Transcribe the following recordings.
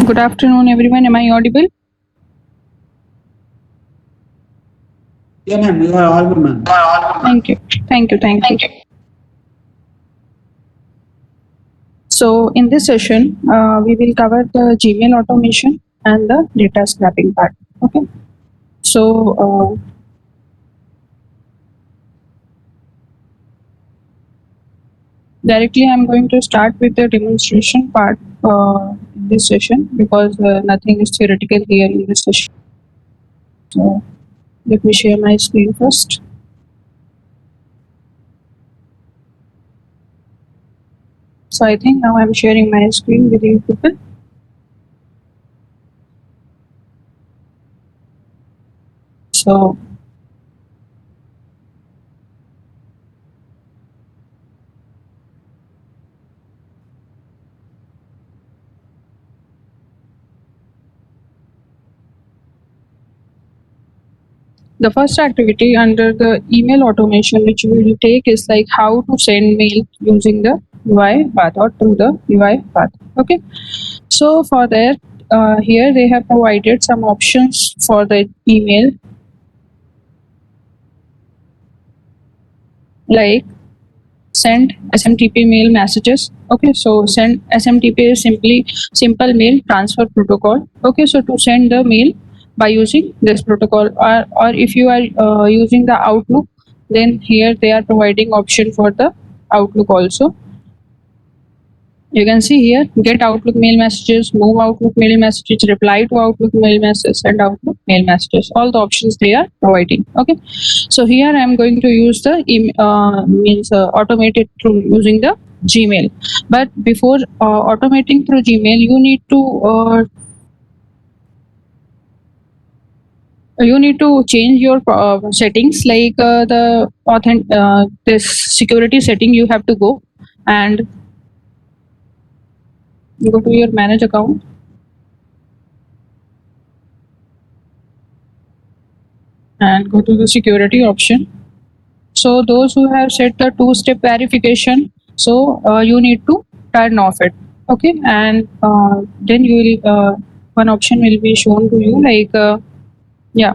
Good afternoon, everyone. Am I audible? Yeah, ma'am, you are audible, ma'am. Thank you. Thank you. Thank you. So, in this session, we will cover the Gmail automation and the data scrapping part. Okay. So, directly, I'm going to start with the demonstration part in this session because nothing is theoretical here in this session. So, let me share my screen first. So, I think now I'm sharing my screen with you people. So, the first activity under the email automation which we will take is like how to send mail using the UI path or through the UI path. Okay. So for that, here they have provided some options for the email like send SMTP mail messages. Okay, so send SMTP is simply simple mail transfer protocol. Okay, so to send the mail by using this protocol, or if you are using the Outlook, then here they are providing option for the Outlook also. You can see here get Outlook mail messages, move Outlook mail messages, reply to Outlook mail messages, send Outlook mail messages. All the options they are providing. Okay, so here I am going to use the automated through using the Gmail. But before automating through Gmail, you need to change your settings like this security setting. You have to go and go to your manage account. And go to the security option. So those who have set the two-step verification, so you need to turn off it. Okay, and then you will one option will be shown to you like yeah,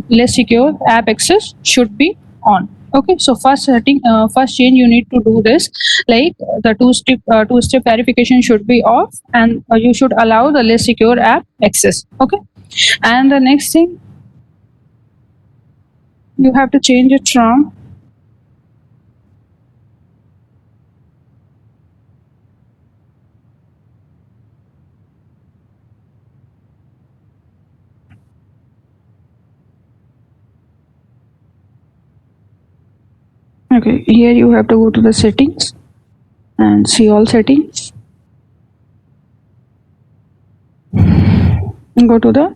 less secure app access should be on. Okay, so first change you need to do this like the two-step verification should be off, and you should allow the less secure app access. Okay, and the next thing you have to change it from okay, here you have to go to the settings and see all settings and go to the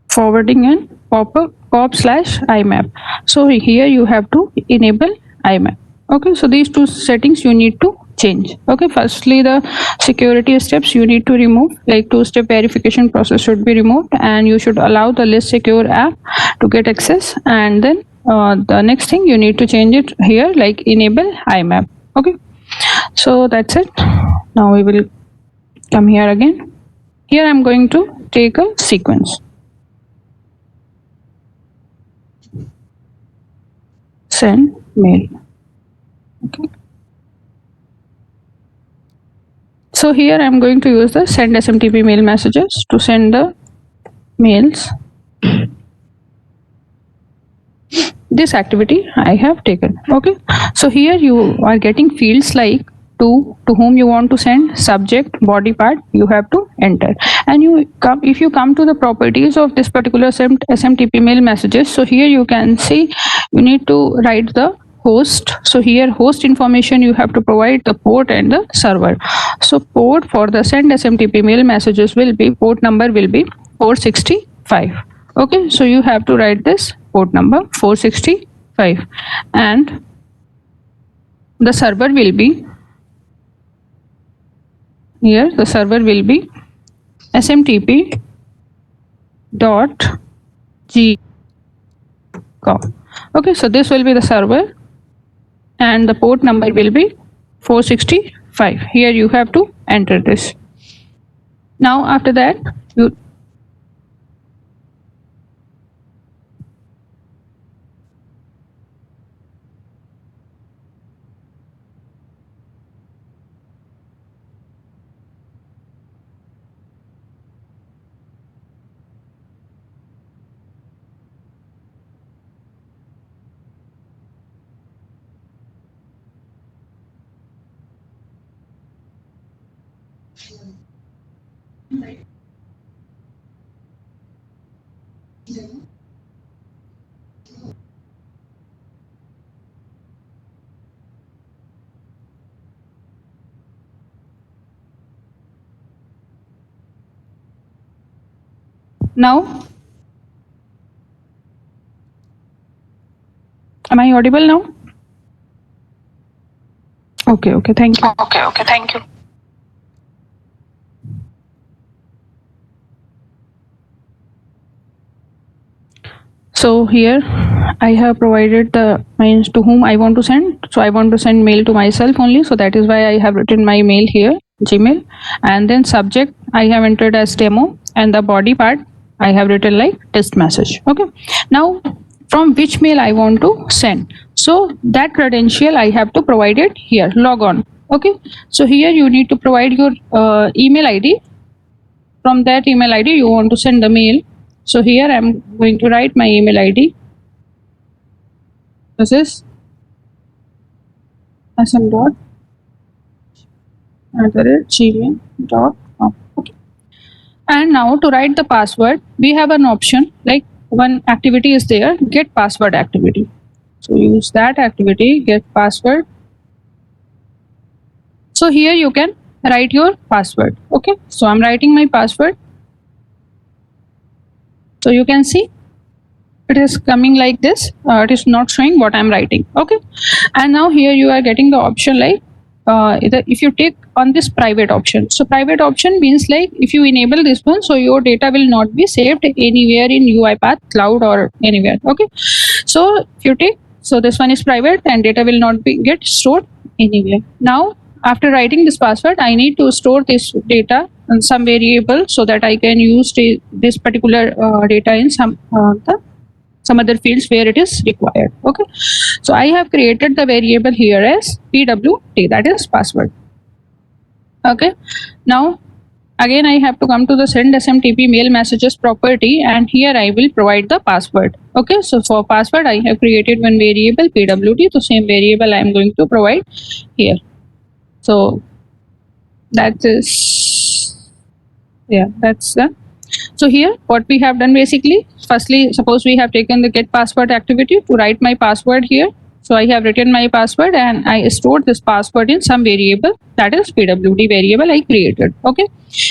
forwarding and pop/IMAP. So here you have to enable IMAP. Okay, so these two settings you need to change. Okay, firstly the security steps you need to remove, like two-step verification process should be removed, and you should allow the less secure app to get access. And then the next thing you need to change it here, like enable IMAP. Okay, so that's it. Now we will come here again. Here I'm going to take a sequence. Send mail. Okay. So here I'm going to use the send SMTP mail messages to send the mails. This activity I have taken. Okay. So here you are getting fields like to whom you want to send, subject, body part, you have to enter. And if you come to the properties of this particular SMTP mail messages, so here you can see you need to write the host. So here host information you have to provide the port and the server. So port for the send SMTP mail messages will be, port number will be 465. Okay, so you have to write this port number 465, and the server will be here, the server will be smtp dot g.com. Okay, so this will be the server and the port number will be 465. Here you have to enter this. Now after that, you now, am I audible now? Okay, okay, thank you. Okay, okay, thank you. So here I have provided the means to whom I want to send. So I want to send mail to myself only. So that is why I have written my mail here, Gmail. And then subject I have entered as demo, and the body part I have written like test message. Okay. Now from which mail I want to send. So that credential I have to provide it here, log on. Okay. So here you need to provide your email ID. From that email ID you want to send the mail. So here I'm going to write my email ID. This is sm.gmail.com. Okay. And now to write the password, we have an option like one activity is there, get password activity. So use that activity, get password. So here you can write your password. Okay. So I'm writing my password. So you can see it is coming like this. It is not showing what I'm writing. Okay. And now here you are getting the option like if you take on this private option. So private option means like if you enable this one, so your data will not be saved anywhere in UiPath cloud or anywhere. Okay. So if you take, so this one is private and data will not be get stored anywhere. Now after writing this password, I need to store this data in some variable so that I can use this particular data in some other fields where it is required. Okay. So I have created the variable here as pwt, that is password. Okay. Now again I have to come to the send smtp mail messages property, and here I will provide the password. Okay. So for password I have created one variable pwt, the same variable I am going to provide here. So that is, yeah, that's the. So here what we have done basically, firstly suppose we have taken the get password activity to write my password here. So I have written my password and I stored this password in some variable, that is pwd variable I created. Okay.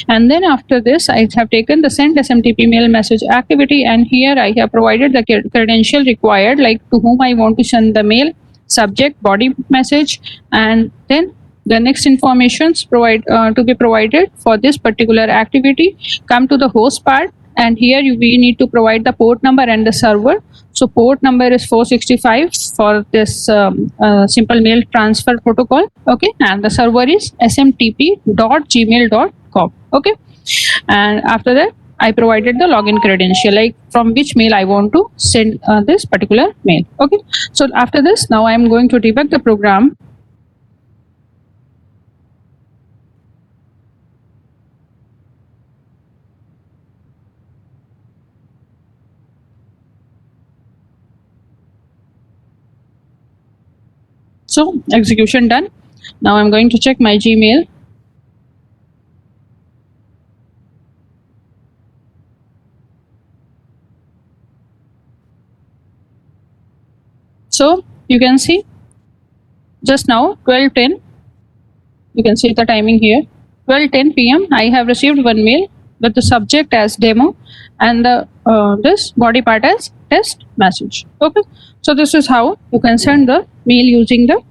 And then after this I have taken the send smtp mail message activity, and here I have provided the credential required, like to whom I want to send the mail, subject, body message, and then the next informations to be provided for this particular activity. Come to the host part, and here we need to provide the port number and the server. So port number is 465 for this simple mail transfer protocol. Okay. And the server is smtp.gmail.com. Okay. And after that I provided the login credential, like from which mail I want to send this particular mail. Okay. So after this, now I am going to debug the program. So execution done. Now I'm going to check my Gmail. So you can see just now 12:10. You can see the timing here. 12:10 p.m. I have received one mail with the subject as demo and the this body part as test message. Okay. So this is how you can send the mail using the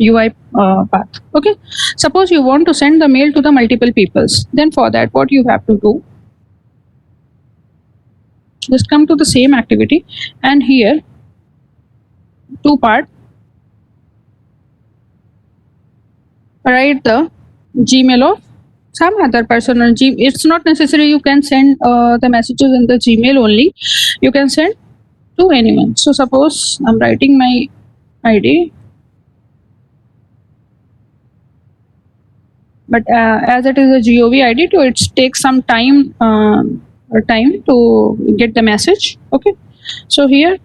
UI path. Okay. Suppose you want to send the mail to the multiple peoples. Then for that, what you have to do? Just come to the same activity, and here two part. Write the Gmail of some other person on Gmail. It's not necessary you can send the messages in the Gmail only. You can send to anyone. So suppose I'm writing my ID, but as it is a GOV ID, to it takes some time to get the message. Okay, so here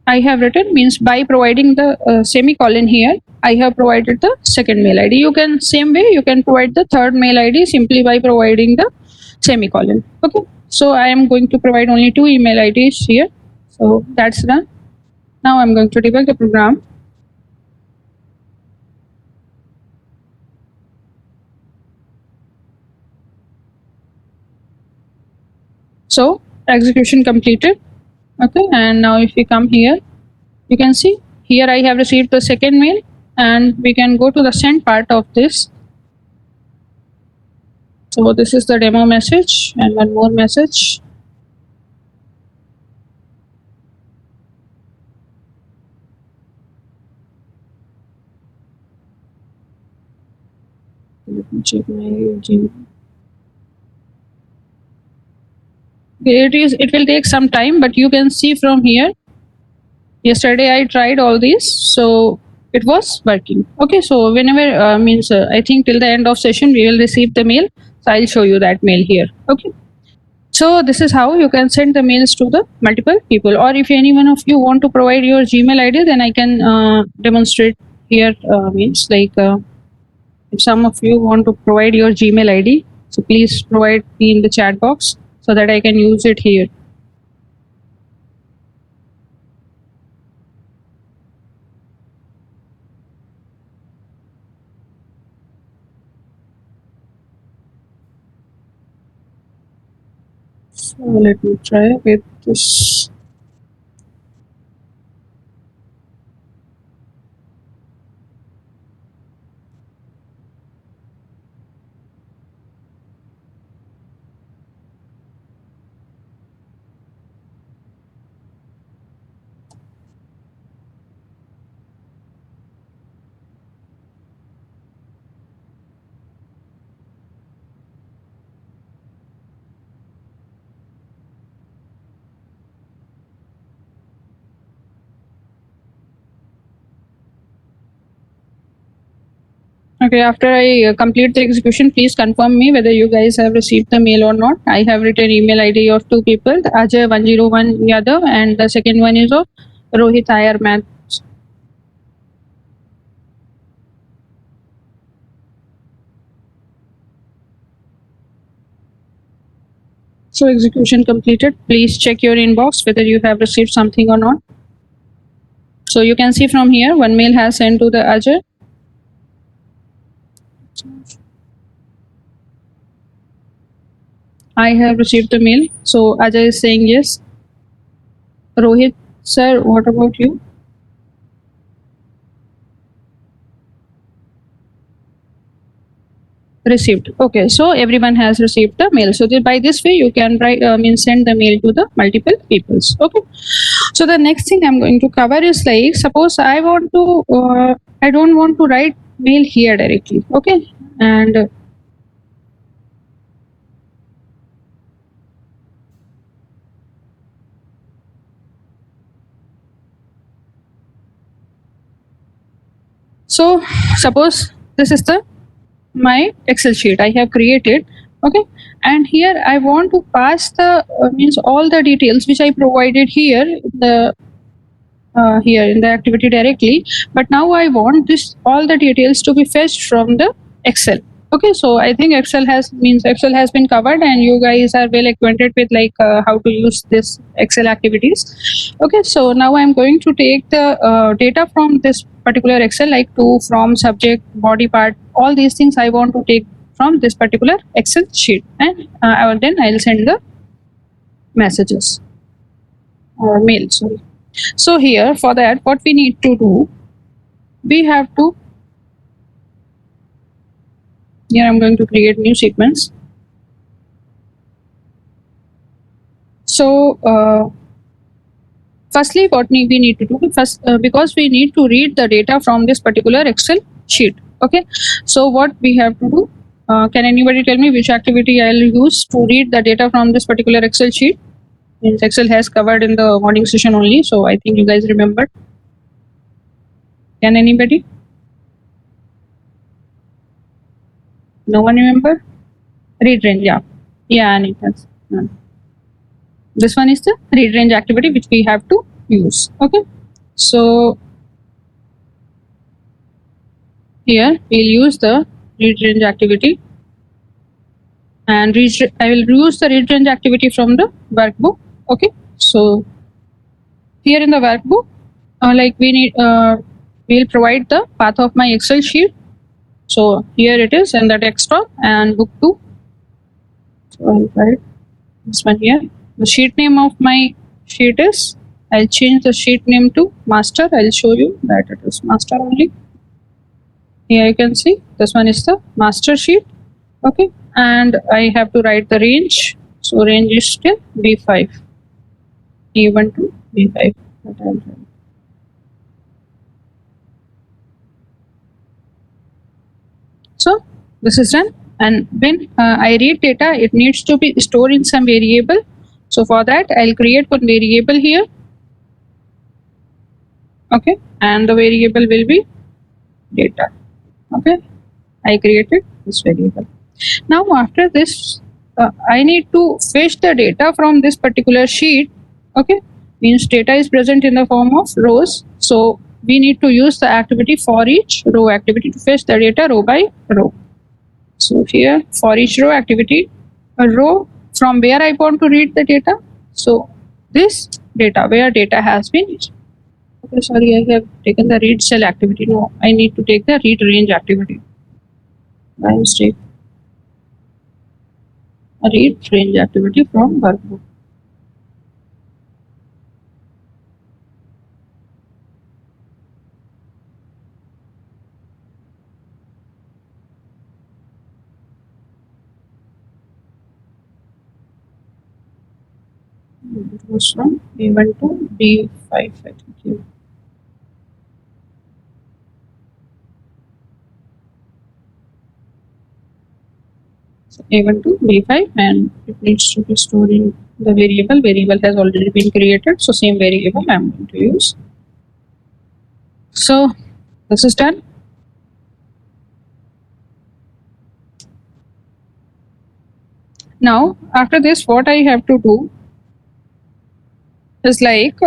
I have written means by providing the semicolon here, I have provided the second mail ID. You can same way you can provide the third mail ID simply by providing the semicolon. Okay, so I am going to provide only two email IDs here. So that's done. Now I'm going to debug the program. So execution completed. Okay, and now if we come here, you can see here I have received the second mail, and we can go to the send part of this. So this is the demo message and one more message. Let me check my Gmail. It will take some time, but you can see from here. Yesterday I tried all these, so it was working. Okay, so whenever I think till the end of session we will receive the mail. So I'll show you that mail here. Okay. So this is how you can send the mails to the multiple people. Or if any one of you want to provide your Gmail ID, then I can demonstrate here. If some of you want to provide your Gmail ID, so please provide me in the chat box so that I can use it here. So let me try with this. Okay, after I complete the execution, please confirm me whether you guys have received the mail or not. I have written email ID of two people, Ajay 101 Yadav, and the second one is of Rohit Iyer Math. So execution completed. Please check your inbox whether you have received something or not. So you can see from here, one mail has sent to the Ajay. I have received the mail. So Ajay is saying yes. Rohit, sir, what about you? Received. Okay, so everyone has received the mail. So by this way, you can write send the mail to the multiple peoples. Okay. So the next thing I'm going to cover is like suppose I don't want to write mail here directly. Okay, and so suppose this is the my Excel sheet I have created. Okay, and here I want to pass the all the details which I provided here in the activity directly, but now I want this all the details to be fetched from the Excel. Okay, so I think Excel has been covered, and you guys are well acquainted with how to use this Excel activities. Okay, so now I'm going to take the data from this particular Excel, like to, from, subject, body part, all these things I want to take from this particular Excel sheet, and then I'll send the messages or mail. Sorry. So here for that, what we need to do, we have to, here I'm going to create new sequence. So firstly, what we need to do first, because we need to read the data from this particular Excel sheet. Okay, so what we have to do, Can anybody tell me which activity I'll use to read the data from this particular Excel sheet? Means Excel has covered in the morning session only, so I think you guys remembered. Can anybody? No one remember? Read range, yeah. Yeah, and it has. This one is the read range activity which we have to use. Okay. So here we'll use the read range activity, and I will use the read range activity from the workbook. Okay. So here in the workbook, like we'll provide the path of my Excel sheet. So here it is in the desktop and book 2. So I'll write this one here. The sheet name of my sheet is, I'll change the sheet name to master. I'll show you that it is master only. Here you can see this one is the master sheet. Okay, and I have to write the range. So range is still B5, A1 to B5. That I'll write. So this is done, and when I read data, it needs to be stored in some variable. So for that, I'll create one variable here. Okay, and the variable will be data. Okay, I created this variable. Now after this, I need to fetch the data from this particular sheet. Okay, means data is present in the form of rows. So we need to use the activity for each row activity to fetch the data row by row. So here for each row activity, a row from where I want to read the data. So this data where data has been. Okay, sorry, I have taken the read cell activity. No, I need to take the read range activity. By mistake. A read range activity from workbook. It was from B1 to B5, I think. Yeah. So A1 to B5, and it needs to be stored in the variable. Variable has already been created, so same variable I'm going to use. So this is done. Now after this, what I have to do is like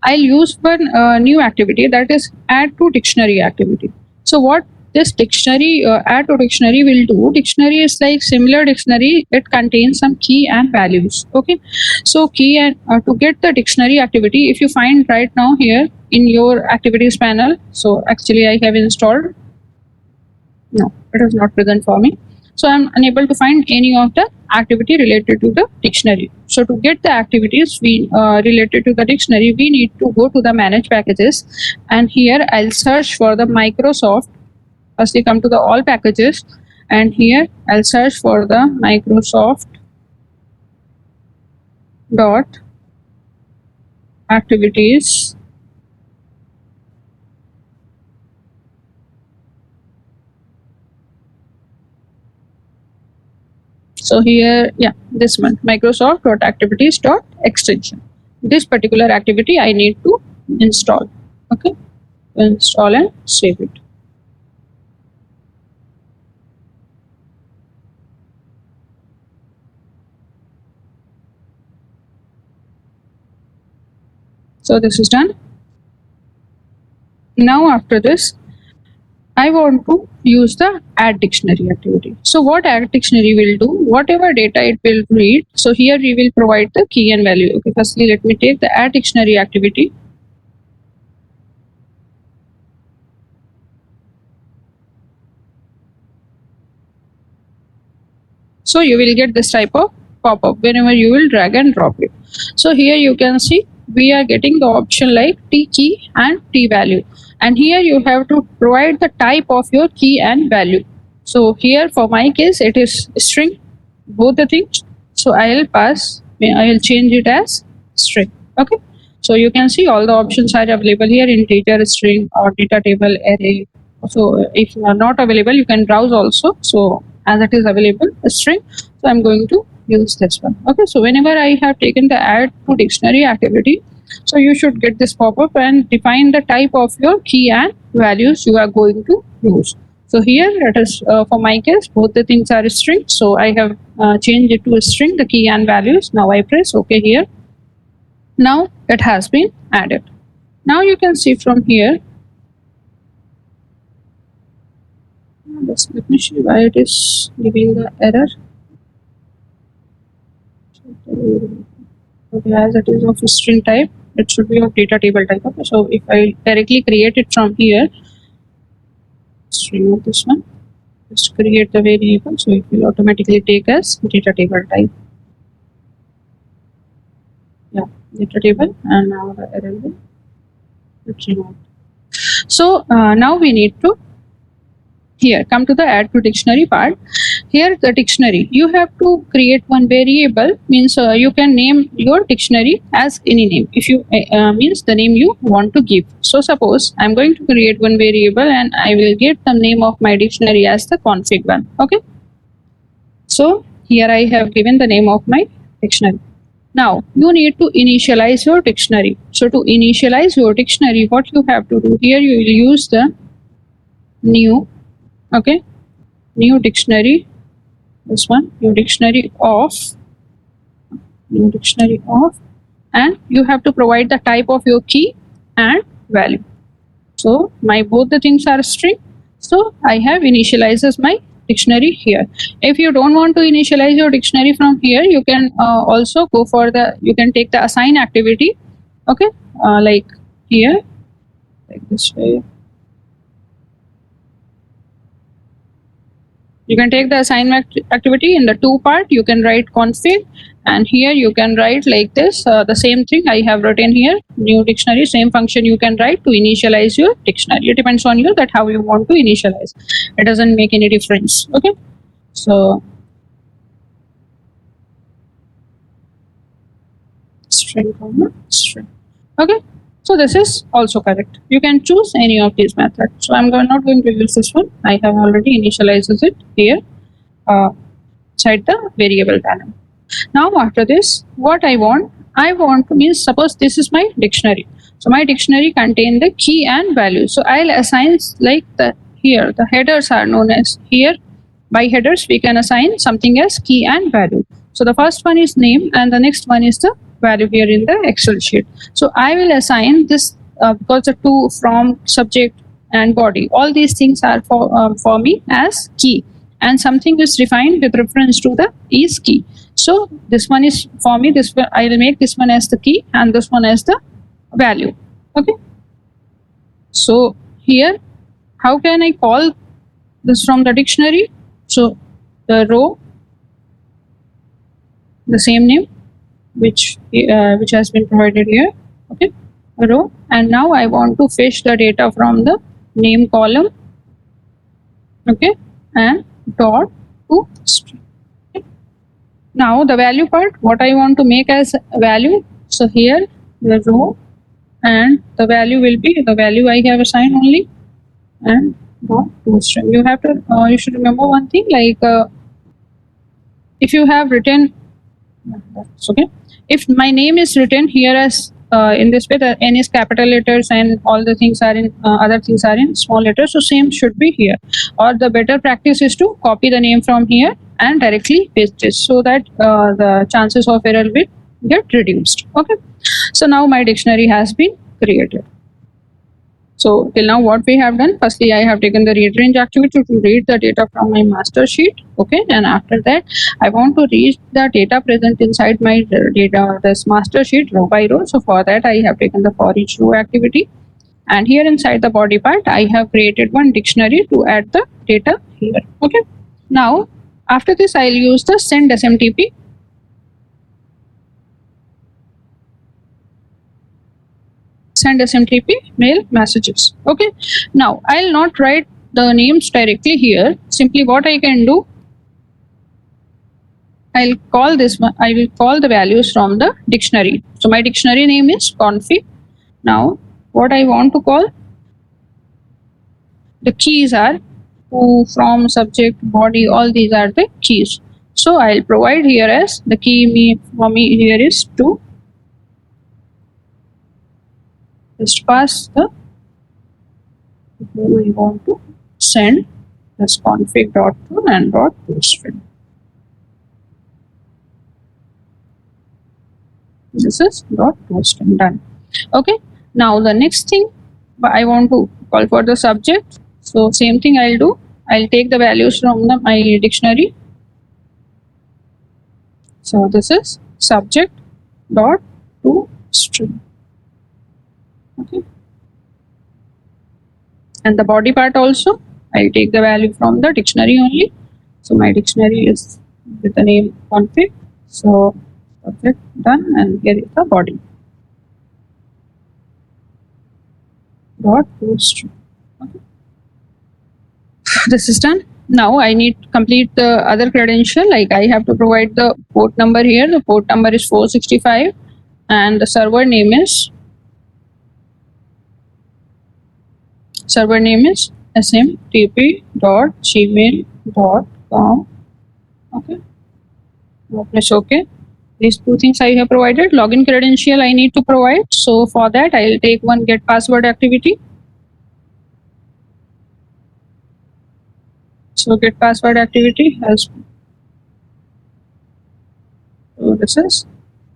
I'll use one new activity, that is add to dictionary activity. So what this dictionary add to dictionary will do, dictionary is like similar dictionary, it contains some key and values. Okay, so key and to get the dictionary activity, if you find right now here in your activities panel, so actually I have installed, no, it is not present for me. So I'm unable to find any of the activity related to the dictionary. So to get the activities we related to the dictionary, we need to go to the manage packages, and here I'll search for the Microsoft. First we come to the all packages, and here I'll search for the Microsoft dot activities. So here, yeah, this one, Microsoft dot activities dot extension. This particular activity I need to install. Okay, install and save it. So this is done. Now after this, I want to use the add dictionary activity. So what add dictionary will do, whatever data it will read. So here we will provide the key and value. Okay, firstly let me take the add dictionary activity. So you will get this type of pop-up whenever you will drag and drop it. So here you can see we are getting the option like T key and T value. And here you have to provide the type of your key and value. So here for my case, it is string, both the things. So I will change it as string. Okay. So you can see all the options are available here, integer, string, or data table, array. So if not available, you can browse also. So as it is available, a string. So I'm going to use this one. Okay. So whenever I have taken the add to dictionary activity, so you should get this pop-up and define the type of your key and values you are going to use. So here it is for my case, both the things are string. So I have changed it to a string, the key and values. Now I press OK here. Now it has been added. Now you can see from here. Let me see why it is giving the error. Okay, as it is of string type, it should be of data table type. Okay, so if I directly create it from here, let's remove this one. Just create the variable, so it will automatically take as data table type. Yeah, data table, and now the error will remove. So now we need to here come to the add to dictionary part. Here the dictionary, you have to create one variable, means you can name your dictionary as any name if you means the name you want to give. So suppose I'm going to create one variable and I will get the name of my dictionary as the config one. Okay, so here I have given the name of my dictionary. Now you need to initialize your dictionary. So to initialize your dictionary, what you have to do here, you will use the new, okay, new dictionary, this one, new dictionary of, and you have to provide the type of your key and value. So my both the things are string, so I have initializes my dictionary here. If you don't want to initialize your dictionary from here, you can also go for the, you can take the assign activity. Okay, like here, like this way. You can take the assignment activity in the two part. You can write config, and here you can write like this, the same thing I have written here, new dictionary, same function you can write to initialize your dictionary. It depends on you that how you want to initialize. It doesn't make any difference. Okay, so string comma string. Okay, so this is also correct. You can choose any of these methods. So I'm not going to use this one. I have already initialized it here inside the variable panel. Now after this, what I want to means, suppose this is my dictionary. So my dictionary contain the key and value. So I'll assign like the here the headers are known as here. By headers we can assign something as key and value. So the first one is name and the next one is the value here in the Excel sheet. So I will assign this because the to, from, subject and body, all these things are for me as key, and something is defined with reference to the is key. So this one is for me, this I will make this one as the key and this one as the value. Okay, so here how can I call this from the dictionary? So the row, the same name which has been provided here. Okay, a row, and now I want to fetch the data from the name column. Okay, and dot to string. Okay. Now the value part, what I want to make as value. So here the row and the value will be the value I have assigned only, and dot to string. You have to you should remember one thing, like if you have written, that's okay. If my name is written here as in this way, the N is capital letters and all the things are in other things are in small letters, so same should be here. Or the better practice is to copy the name from here and directly paste it, so that the chances of error will get reduced. Okay, so now my dictionary has been created. So till now what we have done, firstly I have taken the read range activity to read the data from my master sheet. Okay, and after that I want to read the data present inside my data, this master sheet row by row. So for that I have taken the for each row activity, and here inside the body part I have created one dictionary to add the data here. Okay, now after this I'll use the send SMTP. Send SMTP mail messages. Okay, now I'll not write the names directly here. Simply what I can do, I'll call this one, I will call the values from the dictionary. So my dictionary name is config. Now what I want to call, the keys are who, from, subject, body, all these are the keys. So I'll provide here as the key for me here is to just pass the who we want to send this config dot to and dot toString. This is dot toString done. Okay. Now the next thing I want to call for the subject. So same thing I'll do. I'll take the values from my dictionary. So this is subject dot toString. Okay. And the body part also, I'll take the value from the dictionary only. So my dictionary is with the name config. So subject done, and here is the body dot toString. Okay. This is done. Now I need to complete the other credential. Like I have to provide the port number here. The port number is 465, and the server name is smtp.gmail.com. Okay. Now press OK. These two things I have provided. Login credential I need to provide. So for that I'll take one get password activity. So get password activity has. So this is.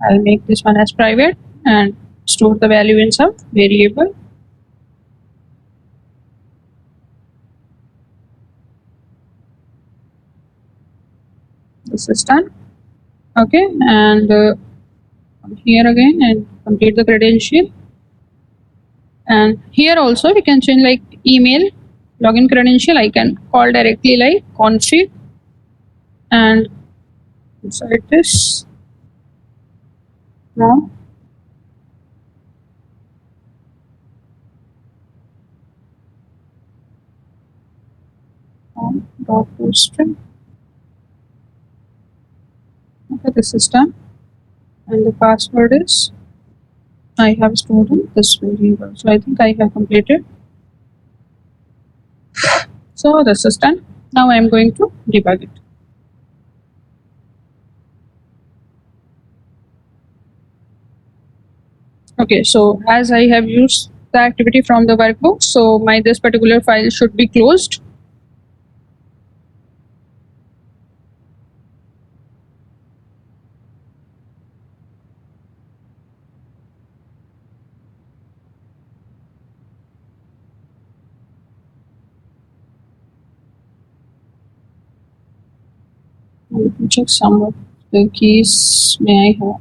I'll make this one as private and store the value in some variable. This is done. Okay, and here again and complete the credential. And here also we can change like email login credential. I can call directly like config, and inside this now dot toString. Okay, this is done, and the password is I have stored in this variable. So I think I have completed. So this is done. Now I am going to debug it. Okay, so as I have used the activity from the workbook, so my this particular file should be closed. Let me check some of the keys may I have.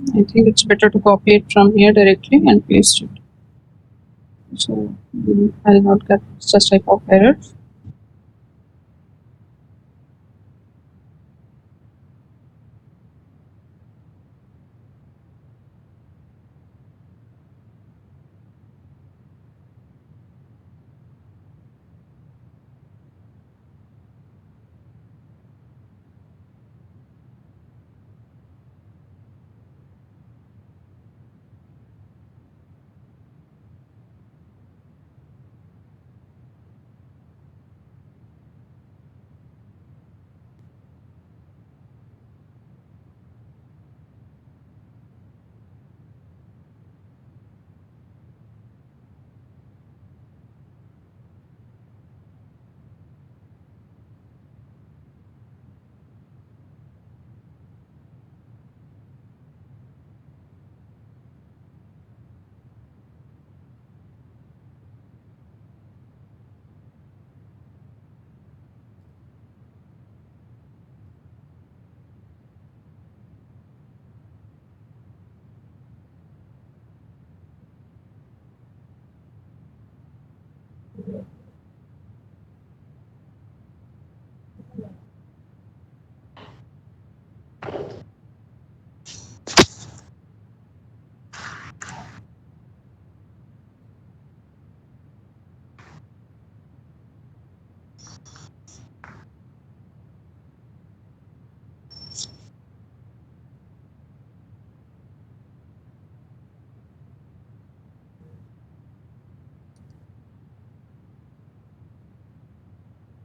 I think it's better to copy it from here directly and paste it. So I'll not get such type of errors.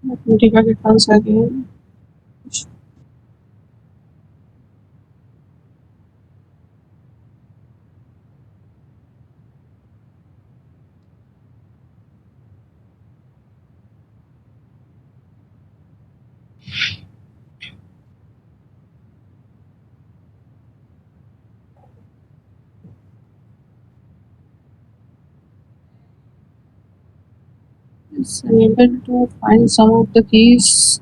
Let me debug it once again. It's unable to find some of the keys.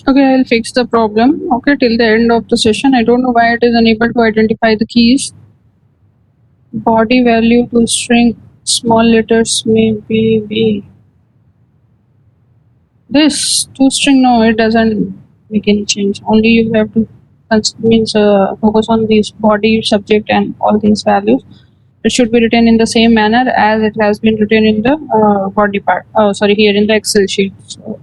Okay, I'll fix the problem. Okay, till the end of the session. I don't know why it is unable to identify the keys. Body value to string small letters may be this to string. No, it doesn't make any change. Only you have to focus on this body, subject, and all these values. It should be written in the same manner as it has been written in the body part. Oh, sorry, here in the Excel sheet. So,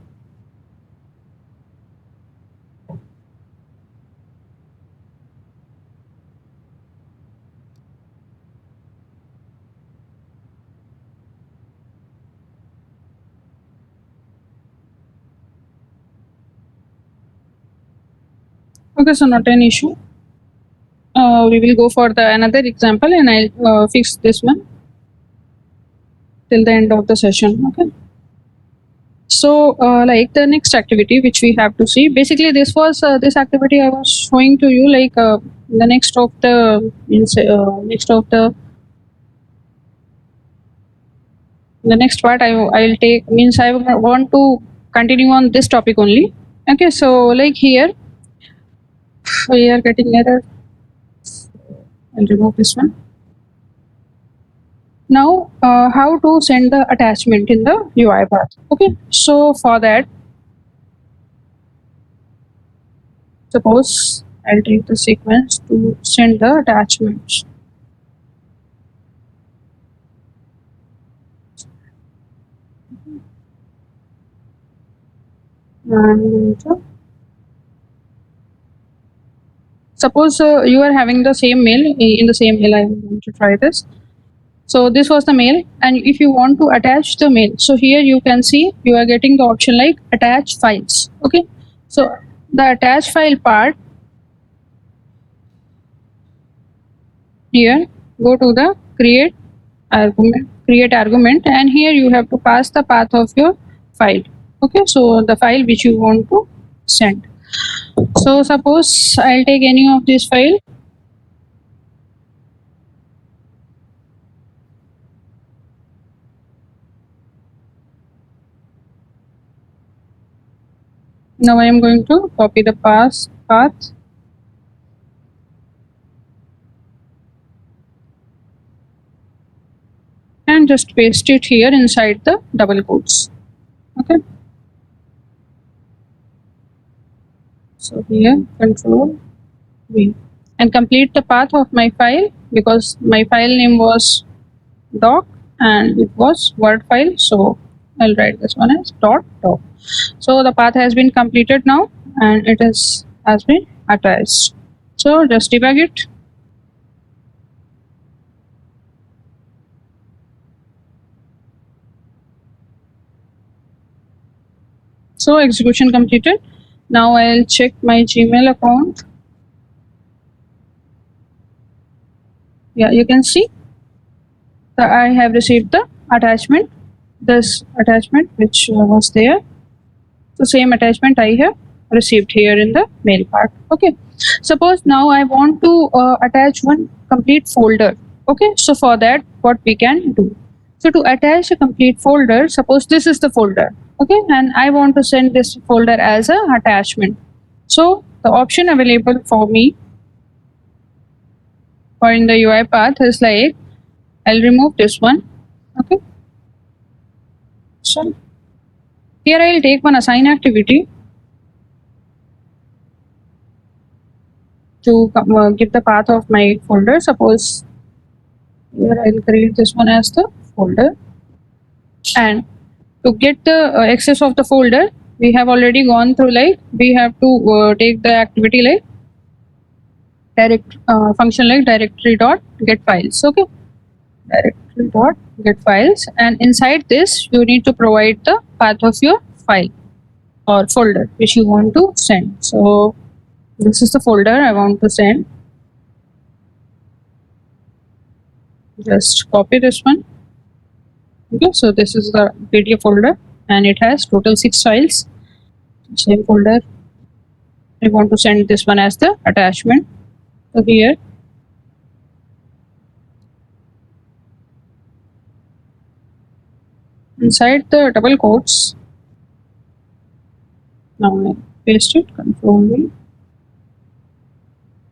okay, so not an issue. We will go for the another example, and I'll fix this one till the end of the session. Okay. So, like the next activity which we have to see, basically this was this activity I was showing to you, like the next of the the next part I'll take means I want to continue on this topic only. Okay, so like here we are getting error. I'll remove this one. Now, how to send the attachment in the UI path? Okay, so for that, suppose I'll take the sequence to send the attachments. And suppose you are having the same mail. In the same mail, I am going to try this. So this was the mail, and if you want to attach the mail, so here you can see you are getting the option like attach files. Okay, so the attach file part, here go to the create argument, and here you have to pass the path of your file. Okay, so the file which you want to send. So suppose I'll take any of this file. Now I am going to copy the path and just paste it here inside the double quotes. Okay, so here control V and complete the path of my file, because my file name was doc and it was word file, so I'll write this one as doc. So the path has been completed now, and it has been attached. So just debug it. So execution completed. Now I'll check my Gmail account. Yeah, you can see that I have received the attachment, this attachment which was there. The same attachment I have received here in the mail part. Okay, suppose now I want to attach one complete folder. Okay, so for that what we can do, so to attach a complete folder, suppose this is the folder. Okay, and I want to send this folder as a attachment. So the option available for me or in the UI path is like, I'll remove this one. Okay, so here I'll take one assign activity to give the path of my folder. Suppose here I'll create this one as the folder, and to get the access of the folder, we have already gone through, like we have to take the activity like direct function like directory dot get files. Okay, directory dot get files, and inside this you need to provide the path of your file or folder which you want to send. So this is the folder I want to send. Just copy this one. Okay, so this is the PDF folder, and it has total 6 files. Same folder. I want to send this one as the attachment. So here, inside the double quotes, now I paste it, Control V,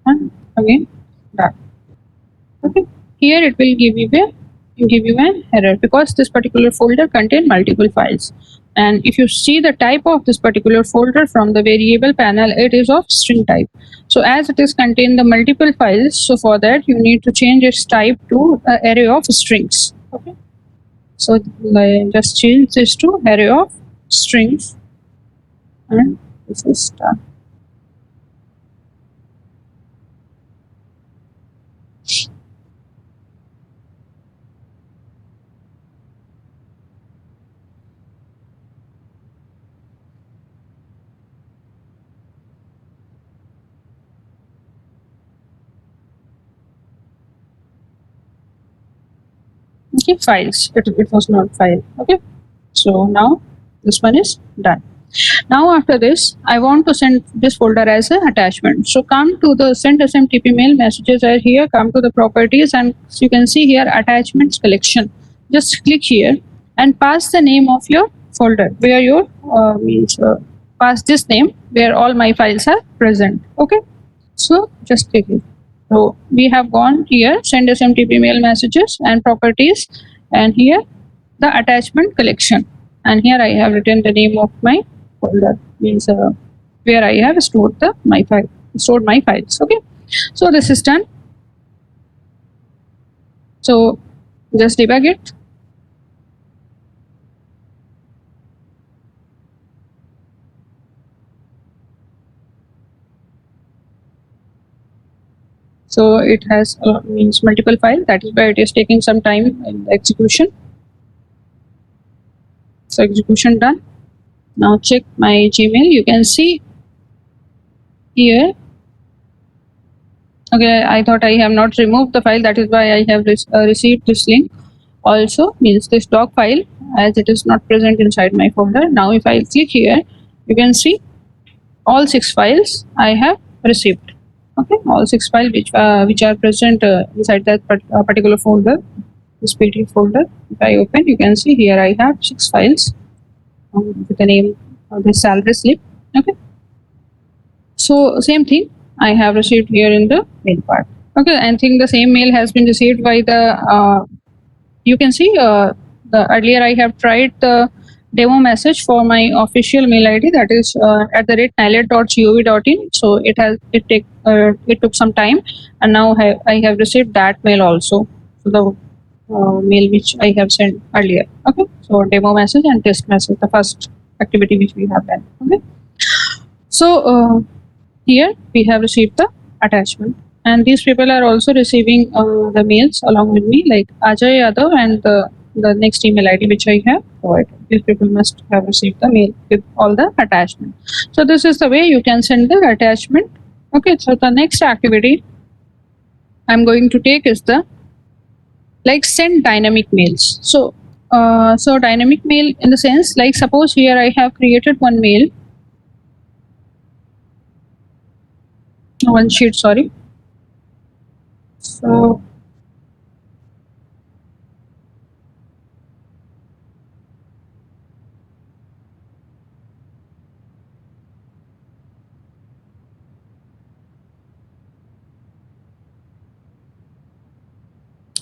and again that. Okay, here it will give you an error because this particular folder contain multiple files. And if you see the type of this particular folder from the variable panel, it is of string type. So as it is contain the multiple files, so for that you need to change its type to array of strings. Okay, so just change this to array of strings, and this is done. Okay, files. It was not file. Okay, so now this one is done. Now after this, I want to send this folder as an attachment. So come to the send SMTP mail messages are here. Come to the properties, and you can see here attachments collection. Just click here and pass the name of your folder where your pass this name where all my files are present. Okay, so just click it. So we have gone here, send SMTP mail messages and properties, and here the attachment collection. And here I have written the name of my folder, means where I have stored stored my files. Okay, so this is done. So just debug it. So it has means multiple file. That is why it is taking some time in the execution. So execution done. Now check my Gmail. You can see here. Okay, I thought I have not removed the file. That is why I have received this link. Also means this doc file, as it is not present inside my folder. Now if I click here, you can see all 6 files I have received. Okay, all 6 files which are present inside that particular folder, this PDF folder. If I open, you can see here I have 6 files with the name of the salary slip. Okay, so same thing I have received here in the mail part. Okay, I think the same mail has been received by the you can see the earlier I have tried the demo message for my official mail ID, that is at the rate nailet.gov.in. So it took some time, and now I have received that mail also. So the mail which I have sent earlier. Okay, so demo message and test message, the first activity which we have done. Okay, so here we have received the attachment, and these people are also receiving the mails along with me, like Ajay Yadav and the next email ID which I have provided. These people must have received the mail with all the attachment. So this is the way you can send the attachment. Okay, so the next activity I'm going to take is the like send dynamic mails. So so dynamic mail in the sense, like suppose here I have created one mail, one sheet, sorry. So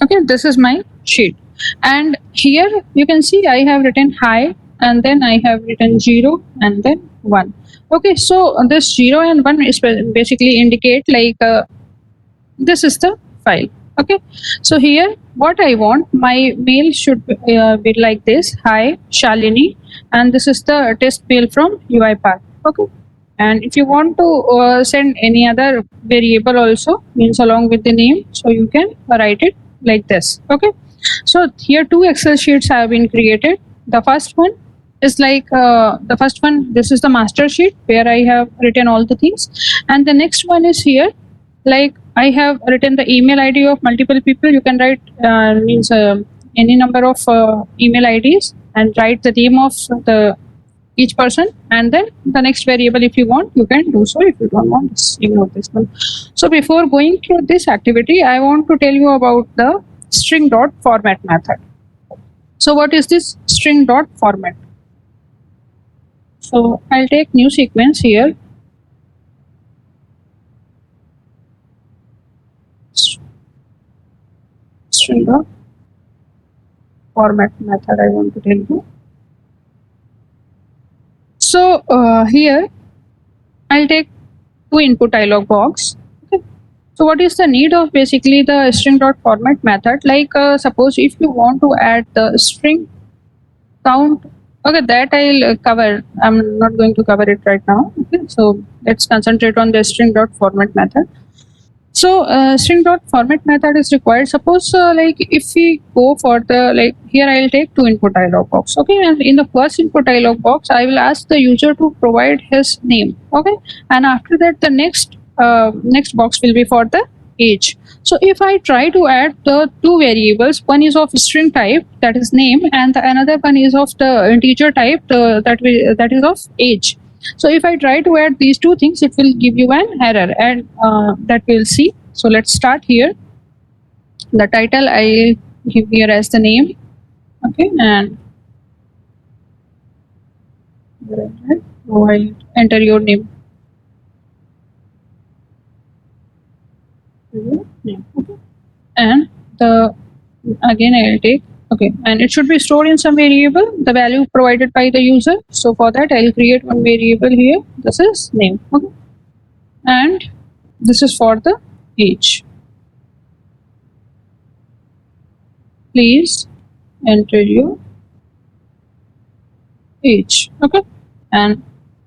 okay, this is my sheet, and here you can see I have written hi, and then I have written 0 and then 1. Okay, so this 0 and 1 is basically indicate like this is the file. Okay, so here what I want, my mail should be like this: hi Shalini, and this is the test mail from UiPath. Okay, and if you want to send any other variable also, means along with the name, so you can write it like this. Okay, so here 2 Excel sheets have been created. The first one is like the first one, this is the master sheet where I have written all the things, and the next one is here, like I have written the email ID of multiple people. You can write means any number of email IDs and write the name of the each person, and then the next variable, if you want you can do so. If you don't want, just ignore this one. So before going through this activity, I want to tell you about the string dot format method. So what is this string dot format? So I'll take new sequence here. String dot format method I want to tell you. So here I'll take 2 input dialog box. Okay. So what is the need of basically the string dot format method? Like suppose if you want to add the string count, okay, that I'll cover. I'm not going to cover it right now. Okay, so let's concentrate on the string dot format method. So string dot format method is required. Suppose like if we go for the, like here I'll take 2 input dialog box. Okay, and in the first input dialog box I will ask the user to provide his name. Okay, and after that the next box will be for the age. So if I try to add the 2 variables, one is of string type, that is name, and the another one is of the integer type, that is of age. So if I try to add these 2 things, it will give you an error, and that we'll see. So let's start here. The title I give here as the name. Okay, and so I'll enter your name. Name. Okay. And the again I'll take, okay, and it should be stored in some variable, the value provided by the user. So for that I'll create one variable here. This is name. Okay, and this is for the age. Please enter your age. Okay, and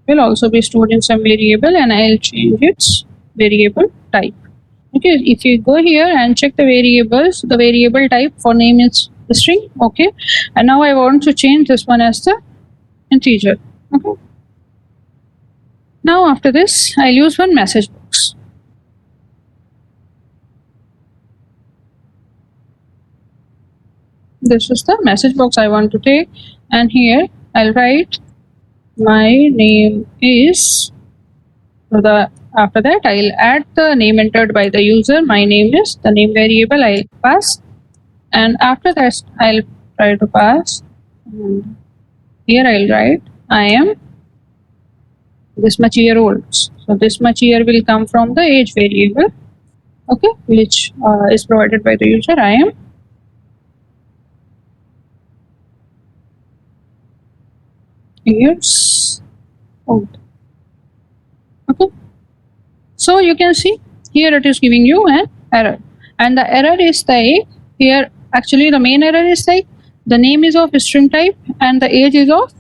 will also be stored in some variable, and I'll change its variable type. Okay, if you go here and check the variables, the variable type for name is string. Okay, and now I want to change this one as the integer. Okay, now after this I'll use one message box. This is the message box I want to take, and here I'll write my name is. So the after that I'll add the name entered by the user. My name is the name variable I'll pass, and after that I'll try to pass. And here I'll write I am this much year old. So this much year will come from the age variable, okay, which is provided by the user. I am years old. Okay, so you can see here it is giving you an error, and the error is like here actually the main error is like the name is of string type and the age is of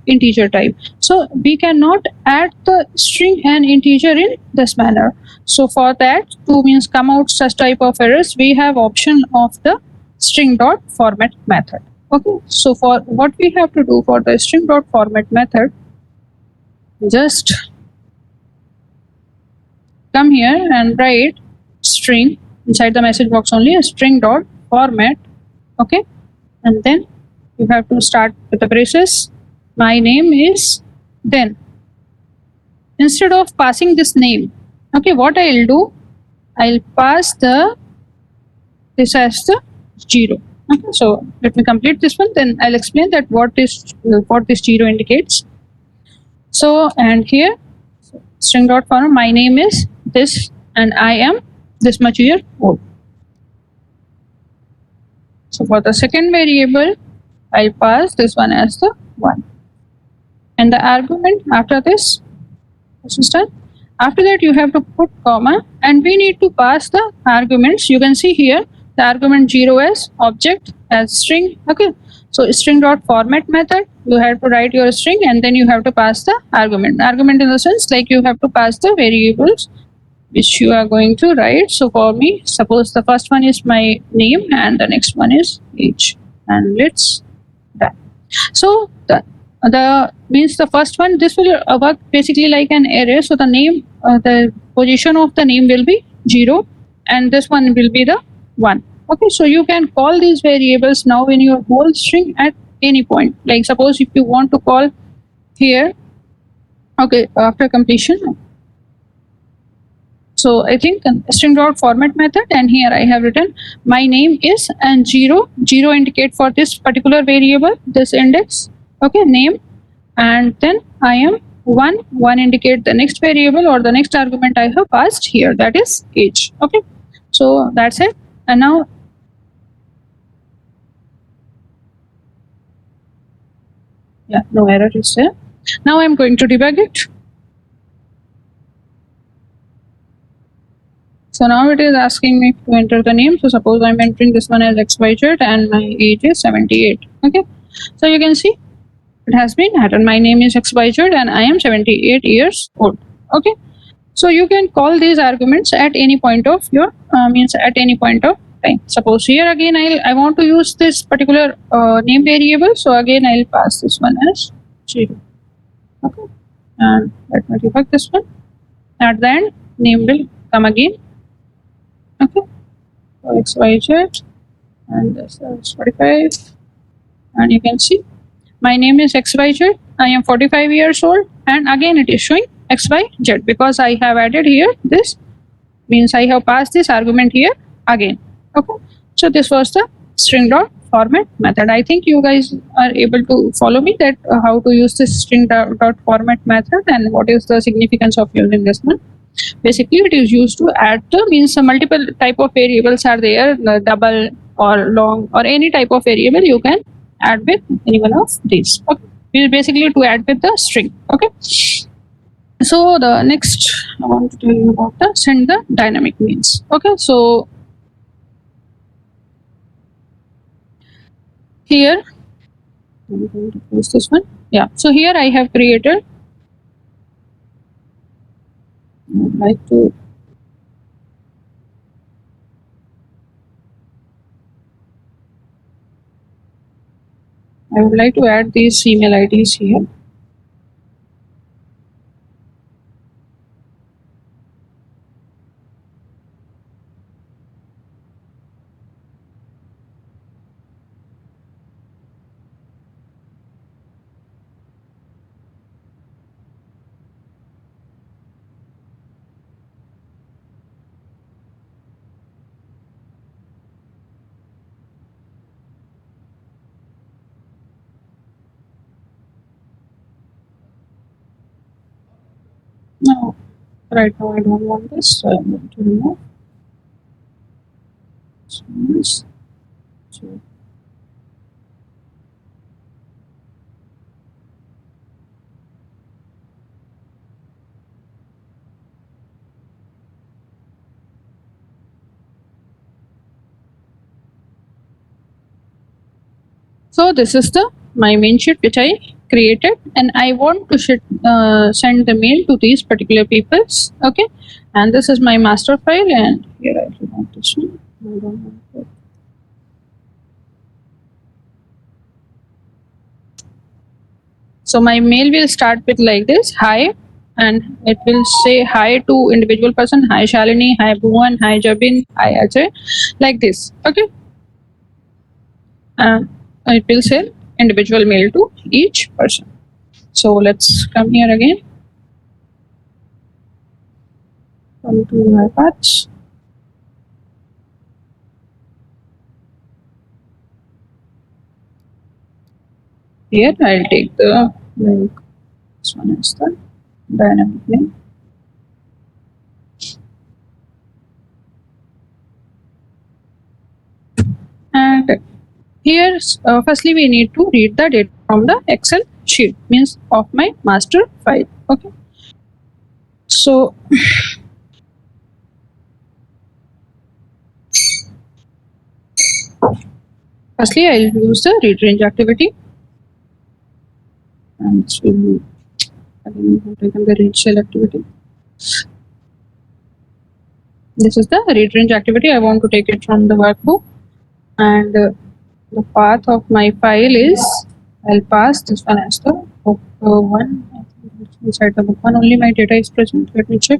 integer type. So we cannot add the string and integer in this manner. So for that to means come out such type of errors, we have option of the string dot format method. Okay, so for what we have to do for the string dot format method, just come here and write string inside the message box only, a string dot format. Okay, and then you have to start with the braces. My name is, then instead of passing this name, okay, what I'll do, I'll pass the this as the 0. Okay, so let me complete this one, then I'll explain that what this 0 indicates. So and here string dot format, my name is this and I am this much year old. So for the second variable, I'll pass this one as the 1. And the argument after this is done. After that, you have to put comma, and we need to pass the arguments. You can see here the argument 0 as object as string. Okay, so string dot format method, you have to write your string and then you have to pass the argument. Argument in the sense like you have to pass the variables which you are going to write. So for me, suppose the first one is my name and the next one is age, and let's done. So the means the first one, this will work basically like an array. So the name, the position of the name will be 0 and this one will be the 1. Okay, so you can call these variables now in your whole string at any point. Like suppose if you want to call here, okay, after completion. So I think string dot format method, and here I have written my name is and 0 indicate for this particular variable, this index, okay, name, and then I am 1 indicate the next variable or the next argument I have passed here, that is age. Okay, so that's it. And now yeah, no error is there. Now I'm going to debug it. So now it is asking me to enter the name. So suppose I'm entering this one as XYZ and my age is 78. Okay, so you can see it has been added. My name is XYZ and I am 78 years old. Okay, so you can call these arguments at any point of your means at any point of time. Suppose here again I want to use this particular name variable. So again I'll pass this one as 0. Okay, and let me debug this one. At the end, name will come again. Okay, so XYZ and this is 45, and you can see my name is XYZ. I am 45 years old, and again it is showing XYZ because I have added here this, means I have passed this argument here again. Okay, so this was the string dot format method. I think you guys are able to follow me that how to use this string dot format method and what is the significance of using this one. Basically it is used to add the, means multiple type of variables are there, double or long or any type of variable you can add with any one of these. Okay, it is basically to add with the string. Okay, so the next I want to tell you about the send the dynamic means. Okay, so here I'm going to close this one. Yeah, so here I have created, I would like to I would like to add these email IDs here. No, right now I don't want this, so I'm going to remove. So, yes. So, so this is the my main sheet which I created, and I want to send the mail to these particular peoples. Okay, and this is my master file, and here I remove this one. I don't want it. So my mail will start with like this, hi, and it will say hi to individual person, hi Shalini, hi Bhuvan, hi Jabin, hi Ajay, like this. Okay, and it will send individual mail to each person. So let's come here again. Come to my paths. Here I'll take the like this one is the dynamic name. And here, firstly, we need to read the data from the Excel sheet, means of my master file. Okay. So firstly, I'll use the read range activity, and this will be again we have taken the read cell activity. This is the read range activity. I want to take it from the workbook, and the path of my file is I'll pass this one as the book one. I think it's inside the book one only my data is present. Let me check.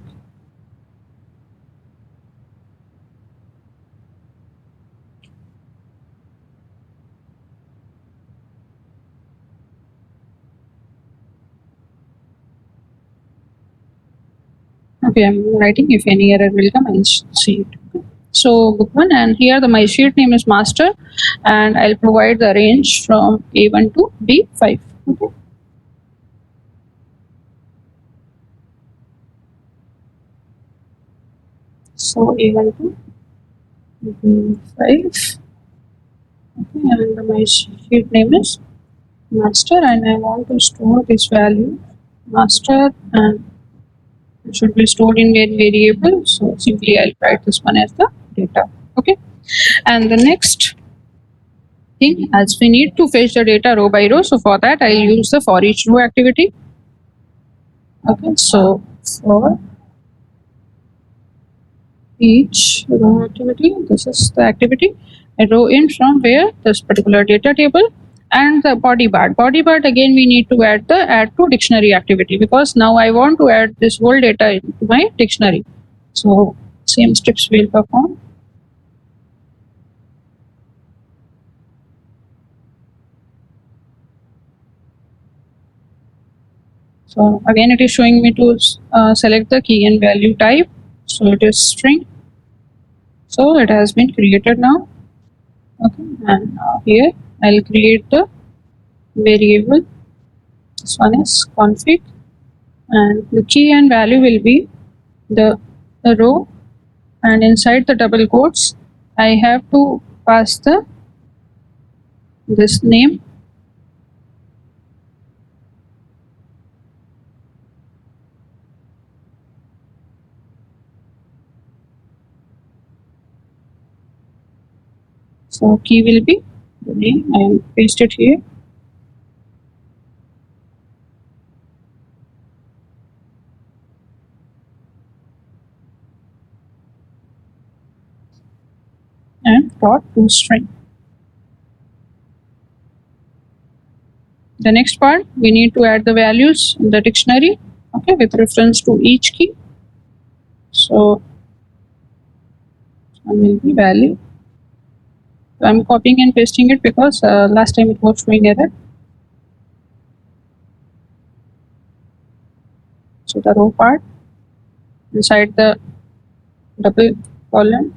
Okay, I'm writing. If any error will come, I'll see it. Okay. So book one, and here the my sheet name is master, and I'll provide the range from A1 to B5. Okay. So A1 to B5. Okay, and my sheet name is master, and I want to store this value master, and it should be stored in variable. So simply I'll write this one as the data. Okay, and the next thing, as we need to fetch the data row by row, so for that I'll use the for each row activity. Okay, so for each row activity, this is the activity, a row in from where this particular data table, and the body part. Body part again we need to add the add to dictionary activity, because now I want to add this whole data into my dictionary. So same steps we'll perform. So again, it is showing me to select the key and value type. So it is string. So it has been created now. Okay, and here I'll create the variable. This one is config, and the key and value will be the row, and inside the double quotes, I have to pass the this name. So key will be the name. I will paste it here. And dot to string. The next part, we need to add the values in the dictionary, okay, with reference to each key. So one will be value. So I'm copying and pasting it because last time it was showing error. So the row part inside the double column,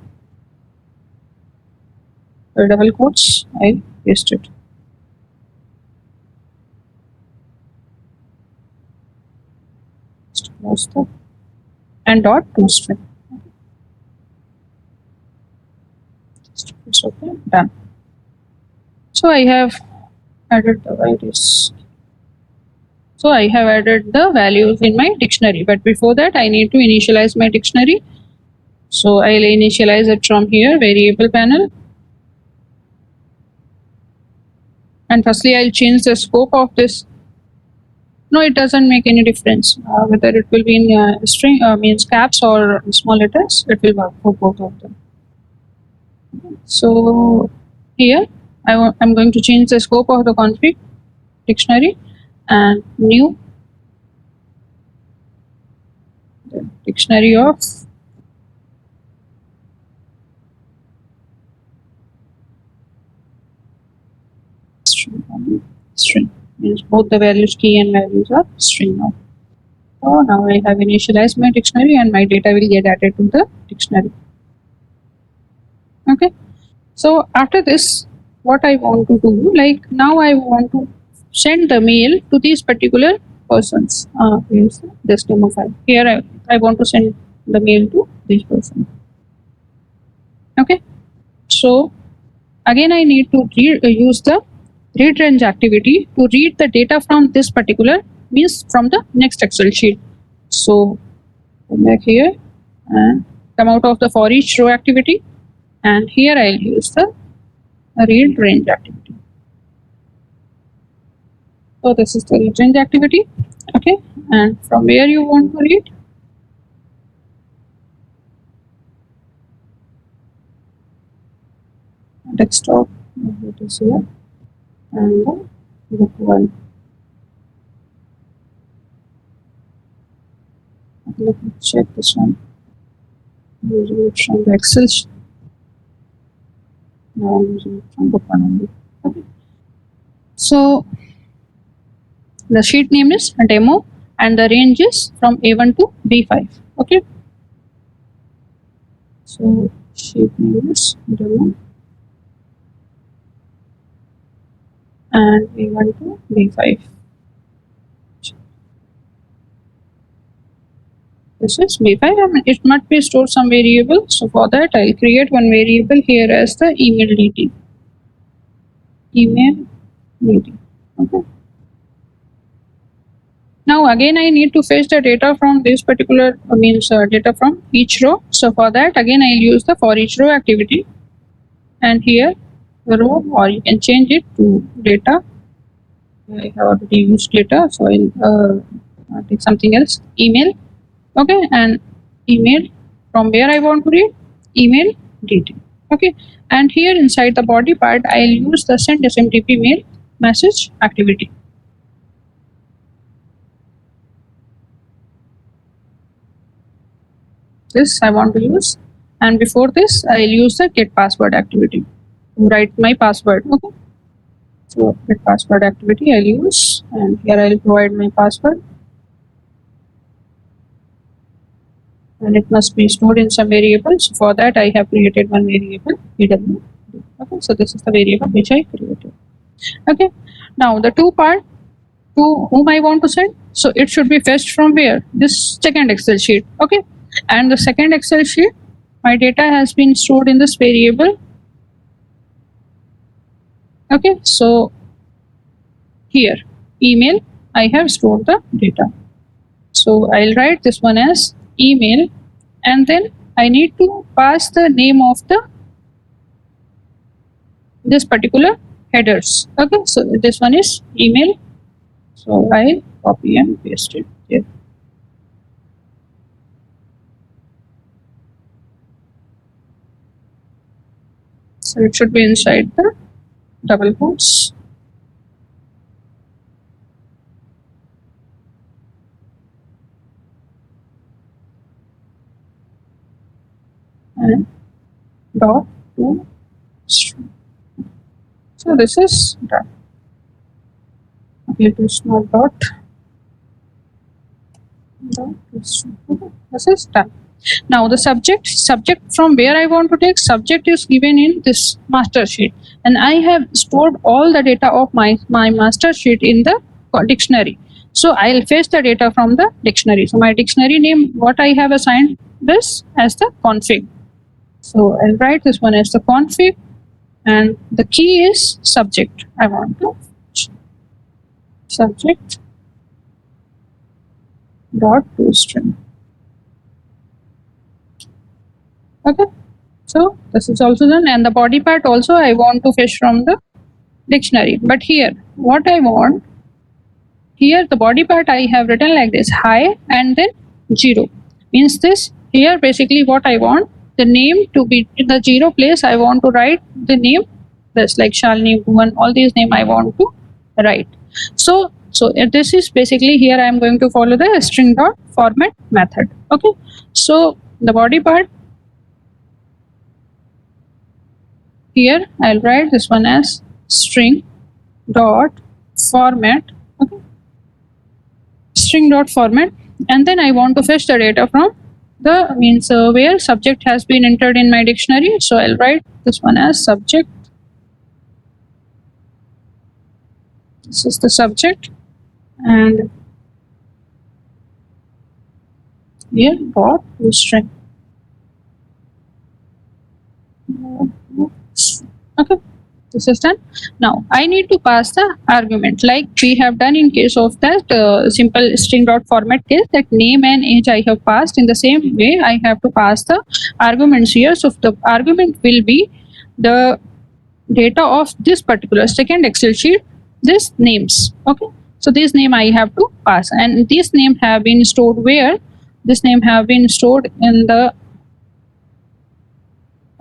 the double quotes, I paste it. Just close the and dot to string. It's okay, done. So I have added the values. So I have added the values in my dictionary, but before that I need to initialize my dictionary. So I'll initialize it from here, variable panel. And firstly, I'll change the scope of this. No, it doesn't make any difference whether it will be in string, means caps or small letters. It will work for both of them. So here I'm going to change the scope of the config dictionary and new the dictionary of string means both the values key and values are string now. So now I have initialized my dictionary and my data will get added to the dictionary. Okay. So after this, what I want to do, like now I want to send the mail to these particular persons. Here's this demo file. Here I want to send the mail to this person. Okay. So again, I need to use the read range activity to read the data from this particular means from the next Excel sheet. So come back here and come out of the for each row activity, and here I'll use the read range activity. So this is the read range activity. Okay, and from where you want to read, desktop, it is here, and the book one. Let me check this one. Using it from the Excel sheet. No, I'm using it from book one only. Okay. So the sheet name is demo and the range is from A1 to B5. Okay. So sheet name is demo and A1 to B5. This is B5. It must be stored some variable. So for that, I'll create one variable here as the email DT. Email DT. Okay. Now again, I need to fetch the data from this particular data from each row. So for that, again, I'll use the for each row activity, and here the row, or you can change it to data. I have already used data, so I'll take something else. Email. Okay, and email from where I want to read email DT. Okay, and here inside the body part, I'll use the send SMTP mail message activity. This I want to use, and before this, I'll use the get password activity to write my password. Okay, so get password activity I'll use, and here I'll provide my password. And it must be stored in some variables. So for that, I have created one variable PW. Okay, so this is the variable which I created. Okay, now the two part to whom I want to send. So it should be fetched from where? This second Excel sheet. Okay, and the second Excel sheet, my data has been stored in this variable. Okay, so here email, I have stored the data. So I'll write this one as email, and then I need to pass the name of the this particular headers. Okay, so this one is email. So I copy and paste it here. So it should be inside the double quotes. and dot to string. So this is done. Okay, to small dot to string. Okay, this is done. Now the subject from where I want to take subject is given in this master sheet, and I have stored all the data of my master sheet in the dictionary. So I'll fetch the data from the dictionary. So my dictionary name, what I have assigned this as the config. So I'll write this one as the config, and the key is subject. I want to subject dot to string. Okay. So this is also done, and the body part also I want to fetch from the dictionary. But here, what I want, here the body part I have written like this: hi and then 0. Means this here basically what I want, the name to be in the 0 place. I want to write the name. That's like Shalini, Bhuvan, all these name I want to write. So this is basically here I am going to follow the string dot format method. Okay. So the body part, here I'll write this one as string dot format. Okay, string dot format, and then I want to fetch the data from the means where subject has been entered in my dictionary. So I'll write this one as subject. This is the subject, and here dot to string. Okay, this is done. Now I need to pass the argument like we have done in case of that simple string dot format case, that name and age I have passed. In the same way I have to pass the arguments here. So the argument will be the data of this particular second Excel sheet, this names. Okay, so this name I have to pass, and this name have been stored where? This name have been stored in the,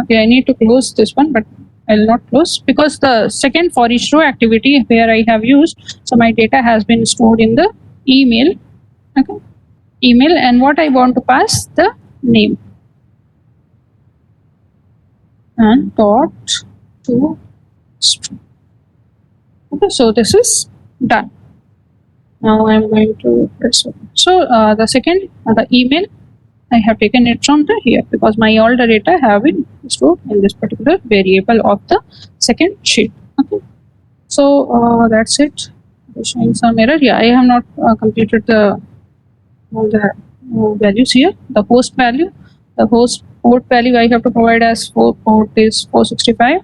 okay, I need to close this one, but I'll not close because the second for each row activity where I have used, so my data has been stored in the email. Okay, email, and what I want to pass the name and dot to string. Okay, so this is done. Now I'm going to press OK. So the second, the email, I have taken it from the here because my all the data have been stored in this particular variable of the second sheet. Okay. So that's it. Showing some error. Yeah, I have not completed the all the values here. The host value, the host port value I have to provide as port is 465,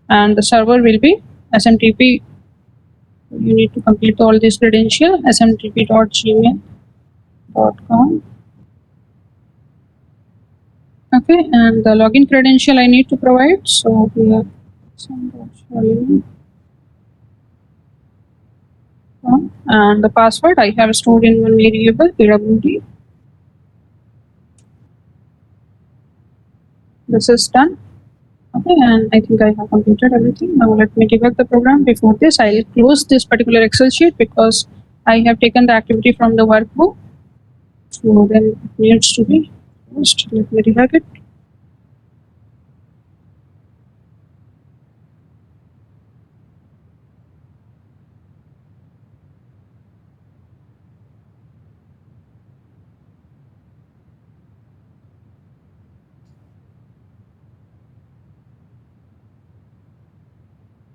and the server will be SMTP. You need to complete all this credential smtp.gmail.com. Okay, and the login credential I need to provide. So here, and the password I have stored in one variable pwd. This is done. Okay, and I think I have completed everything. Now let me debug the program. Before this, I'll close this particular Excel sheet because I have taken the activity from the workbook. So then it needs to be closed. Let me debug it.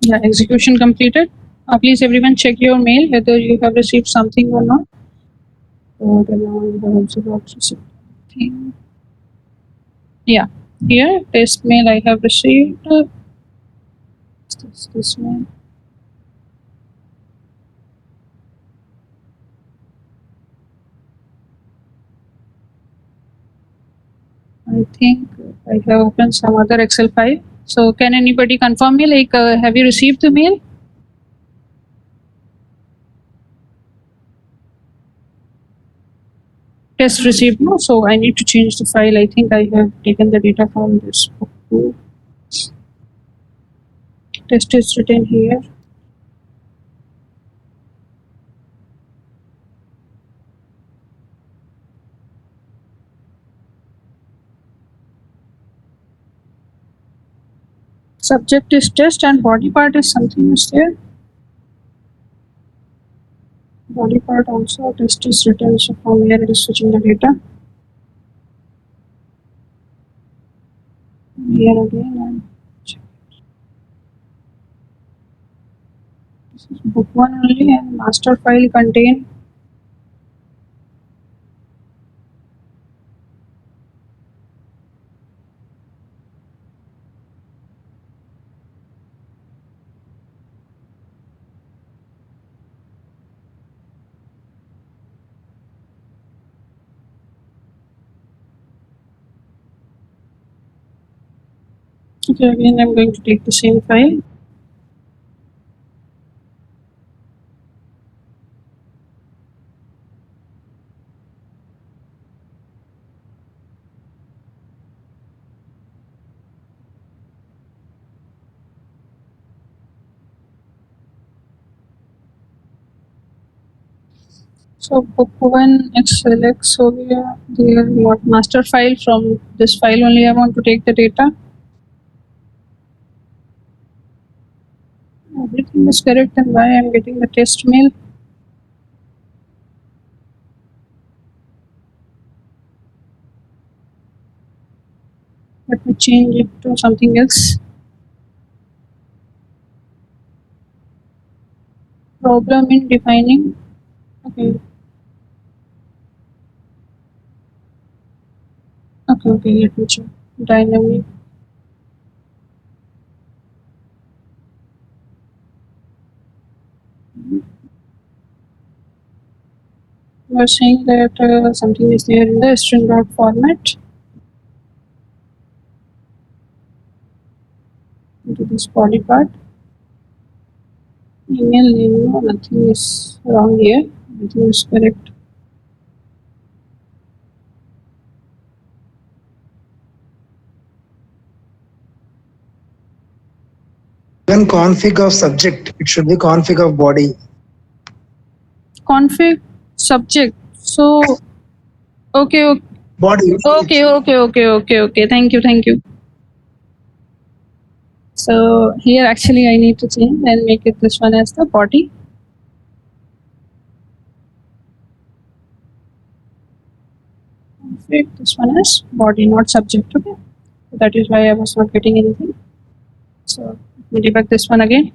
Yeah, execution completed. Please everyone check your mail whether you have received something or not. So then now you have also not received anything. Yeah, here test mail I have received. This mail. I think I have opened some other Excel file. So can anybody confirm me, like, have you received the mail? Test received, no. So I need to change the file. I think I have taken the data from this book too. Test is written here. Subject is test and body part is something is there. Body part also test is written, so from here it is switching the data. Here again and check. This is book 1 only and master file contain okay, again I'm going to take the same file. So book 1 XLX हो गया. There what master file, from this file only I want to take the data. Everything is correct, then why I am getting the test mail? Let me change it to something else. Problem in defining. Okay. Okay, let me check. Dynamic. You are saying that something is there in the string dot format. Into this body part. Email name, no, nothing is wrong here. Everything is correct. When config of subject, it should be config of body. Config subject. So okay. Body. Okay. Thank you. So here actually I need to change and make it this one as the body. Config this one as body, not subject. Okay. That is why I was not getting anything. So let me debug this one again.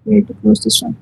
We need to close this one.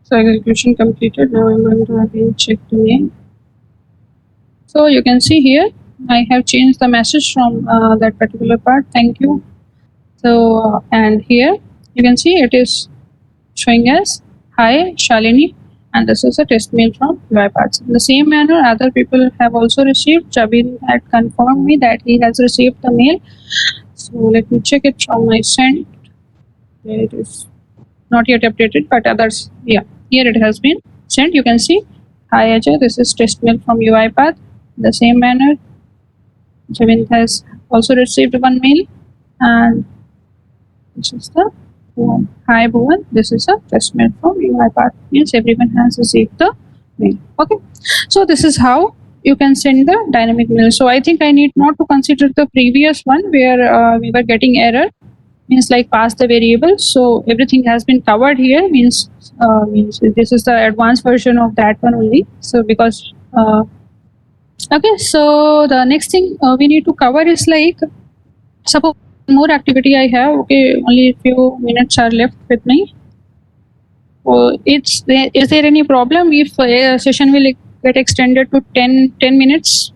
So execution completed. Now I'm going to again check the name. So you can see here I have changed the message from that particular part. Thank you. So and here you can see it is showing as hi Shalini, and this is a test mail from UiPath. In the same manner, other people have also received. Jabin had confirmed me that he has received the mail. So let me check it from my sent. There it is. Not yet updated, but others, yeah, here it has been sent. You can see, hi Ajay, this is test mail from UiPath. In the same manner, Javin has also received one mail, and this is the Bhuvan. Hi Bhuvan, this is a test mail from UiPath. Means everyone has received the mail. Okay, so this is how you can send the dynamic mail. So I think I need not to consider the previous one where we were getting error, means like pass the variable. So everything has been covered here, means this is the advanced version of that one only. So because okay, so the next thing we need to cover is like, suppose more activity I have. Okay, only few minutes are left with me. Is there any problem if a session will get extended to 10 minutes?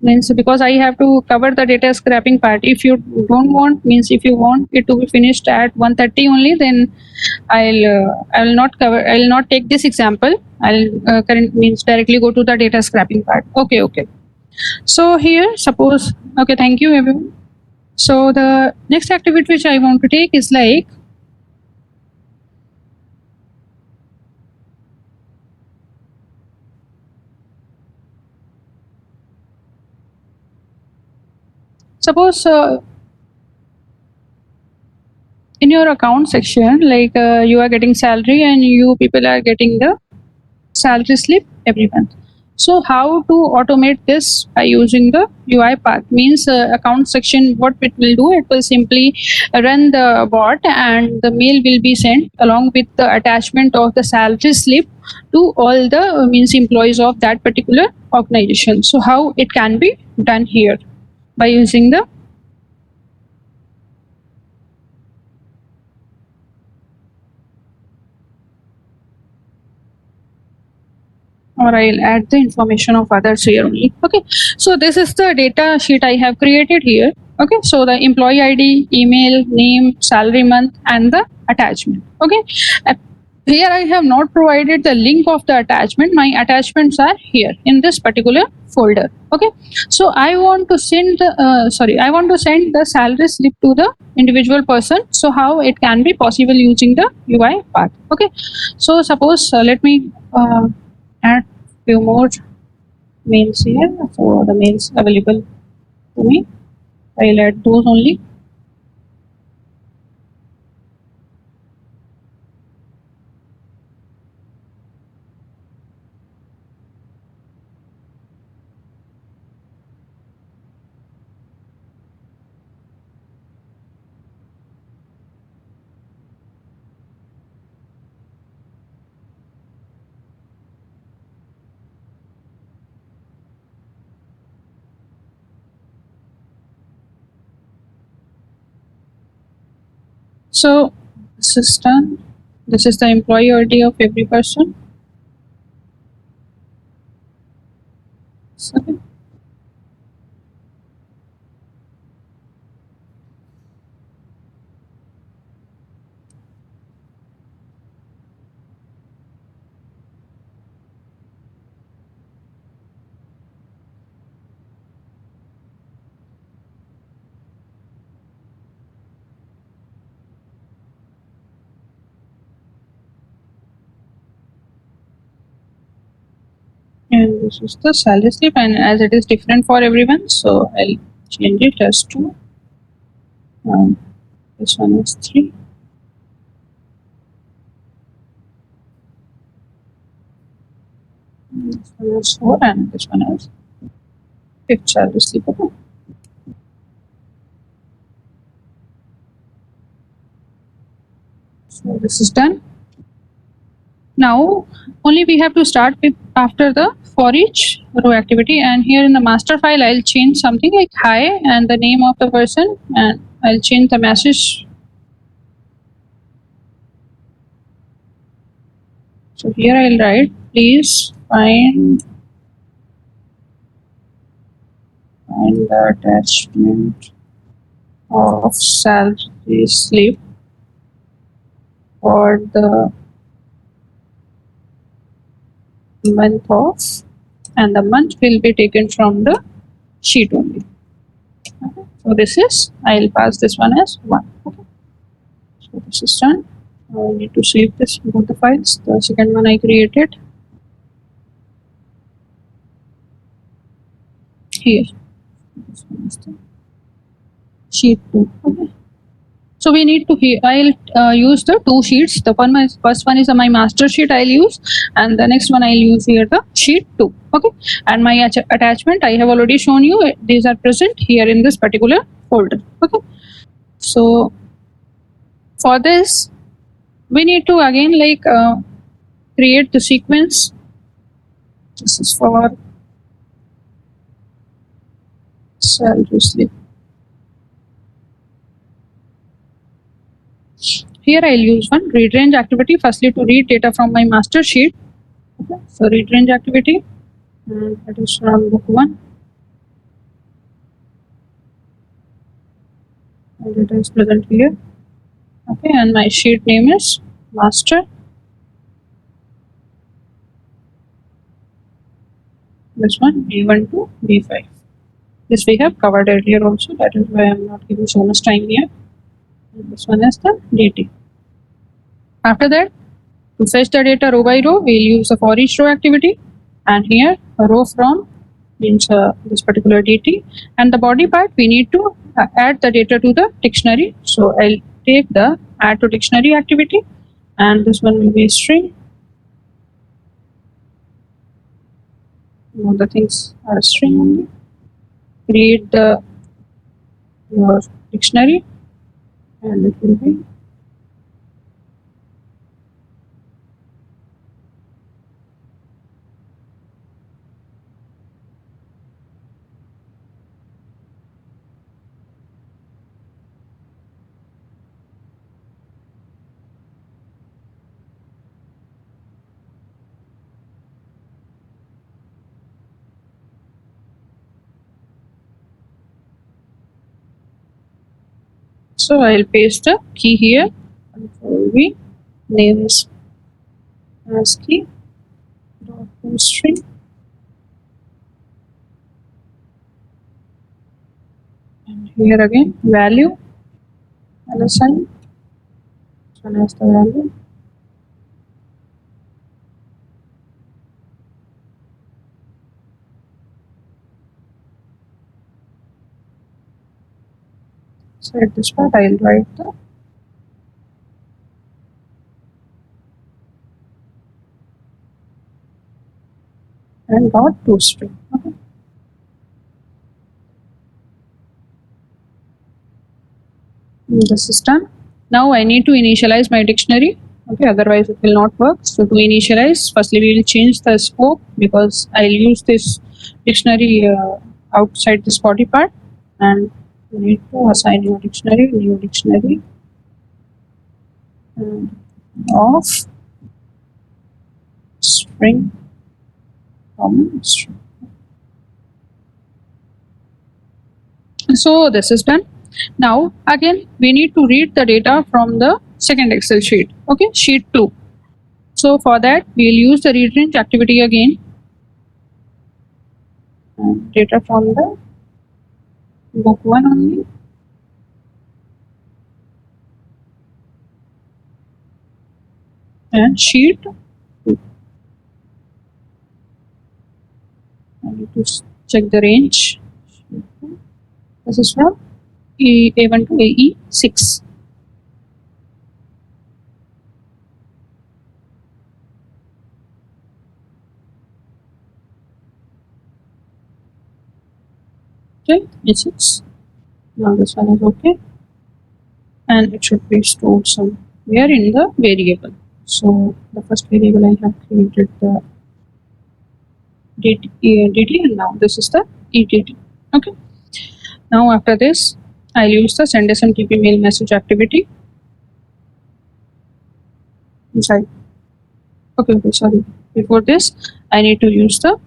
means because I have to cover the data scraping part. If you don't want, means if you want it to be finished at 1:30 only, then I'll not cover. I'll not take this example. I'll current means directly go to the data scraping part. Okay. So here, suppose, okay, thank you everyone. So the next activity which I want to take is like, suppose in your account section, like you are getting salary and you people are getting the salary slip every month. So how to automate this by using the UI path? Means account section, what it will do, it will simply run the bot and the mail will be sent along with the attachment of the salary slip to all the means employees of that particular organization. So how it can be done here by using the or I'll add the information of others here only. Okay, so this is the data sheet I have created here. Okay, so the employee ID, email, name, salary month, and the attachment. Okay, here I have not provided the link of the attachment. My attachments are here in this particular folder. Okay, so I want to send the I want to send the salary slip to the individual person. So how it can be possible using the UI path? Okay, so suppose let me add few more mails here. So the mails available to me, I'll add those only. So this is done. This is the employee ID of every person. So, and this is the salary slip, and as it is different for everyone, so I'll change it as 2. This one is 3. This one is 4, and this one is 5th salary slip. Okay. So this is done. Now only we have to start with after the for each row activity, and here in the master file I'll change something like hi and the name of the person, and I'll change the message. So here I'll write, please find the attachment of salary slip for the month of, and the month will be taken from the sheet only. Okay. So this is, I'll pass this one as 1. Okay. So this is done. I need to save this both the files. The second one I created here. This one is the sheet 2. Okay. So we need to I'll use the 2 sheets. The first one is my master sheet I'll use, and the next one I'll use here the sheet 2. Okay, and my attachment I have already shown you. These are present here in this particular folder. Okay, so for this we need to again like create the sequence. This is for salary slip. Here I'll use one read range activity, firstly to read data from my master sheet. Okay. So read range activity, and that is from book 1. My data is present here. Okay, and my sheet name is master. This one B1 to B5. This we have covered earlier also. That is why I am not giving so much time here. And this one is the DT. After that, to fetch the data row by row, we'll use the for each row activity. And here, a row from means this particular DT. And the body part, we need to add the data to the dictionary. So I'll take the add to dictionary activity, and this one will be string. All the things are string only. Create your dictionary, and it will be so I'll paste the key here. Control V. Name is as key dot string. And here again value and assign. This one has the value. So at this part I'll write the and dot toString. Okay. This is done. Now I need to initialize my dictionary. Okay, otherwise it will not work. So to initialize, firstly we will change the scope because I'll use this dictionary outside this body part, and you need to assign your dictionary, new dictionary, and of string, common string. So this is done. Now again we need to read the data from the second Excel sheet. Okay, sheet 2. So for that we'll use the read range activity again. And data from the book 1 only. And sheet 2. I need to check the range. This is from A1 to AE6. Okay, A6. Now this one is okay. And it should be stored somewhere in the variable. So the first variable I have created the DT, and now this is the ETT. Okay. Now after this, I'll use the send SMTP mail message activity inside. Okay, sorry. Before this, I need to use the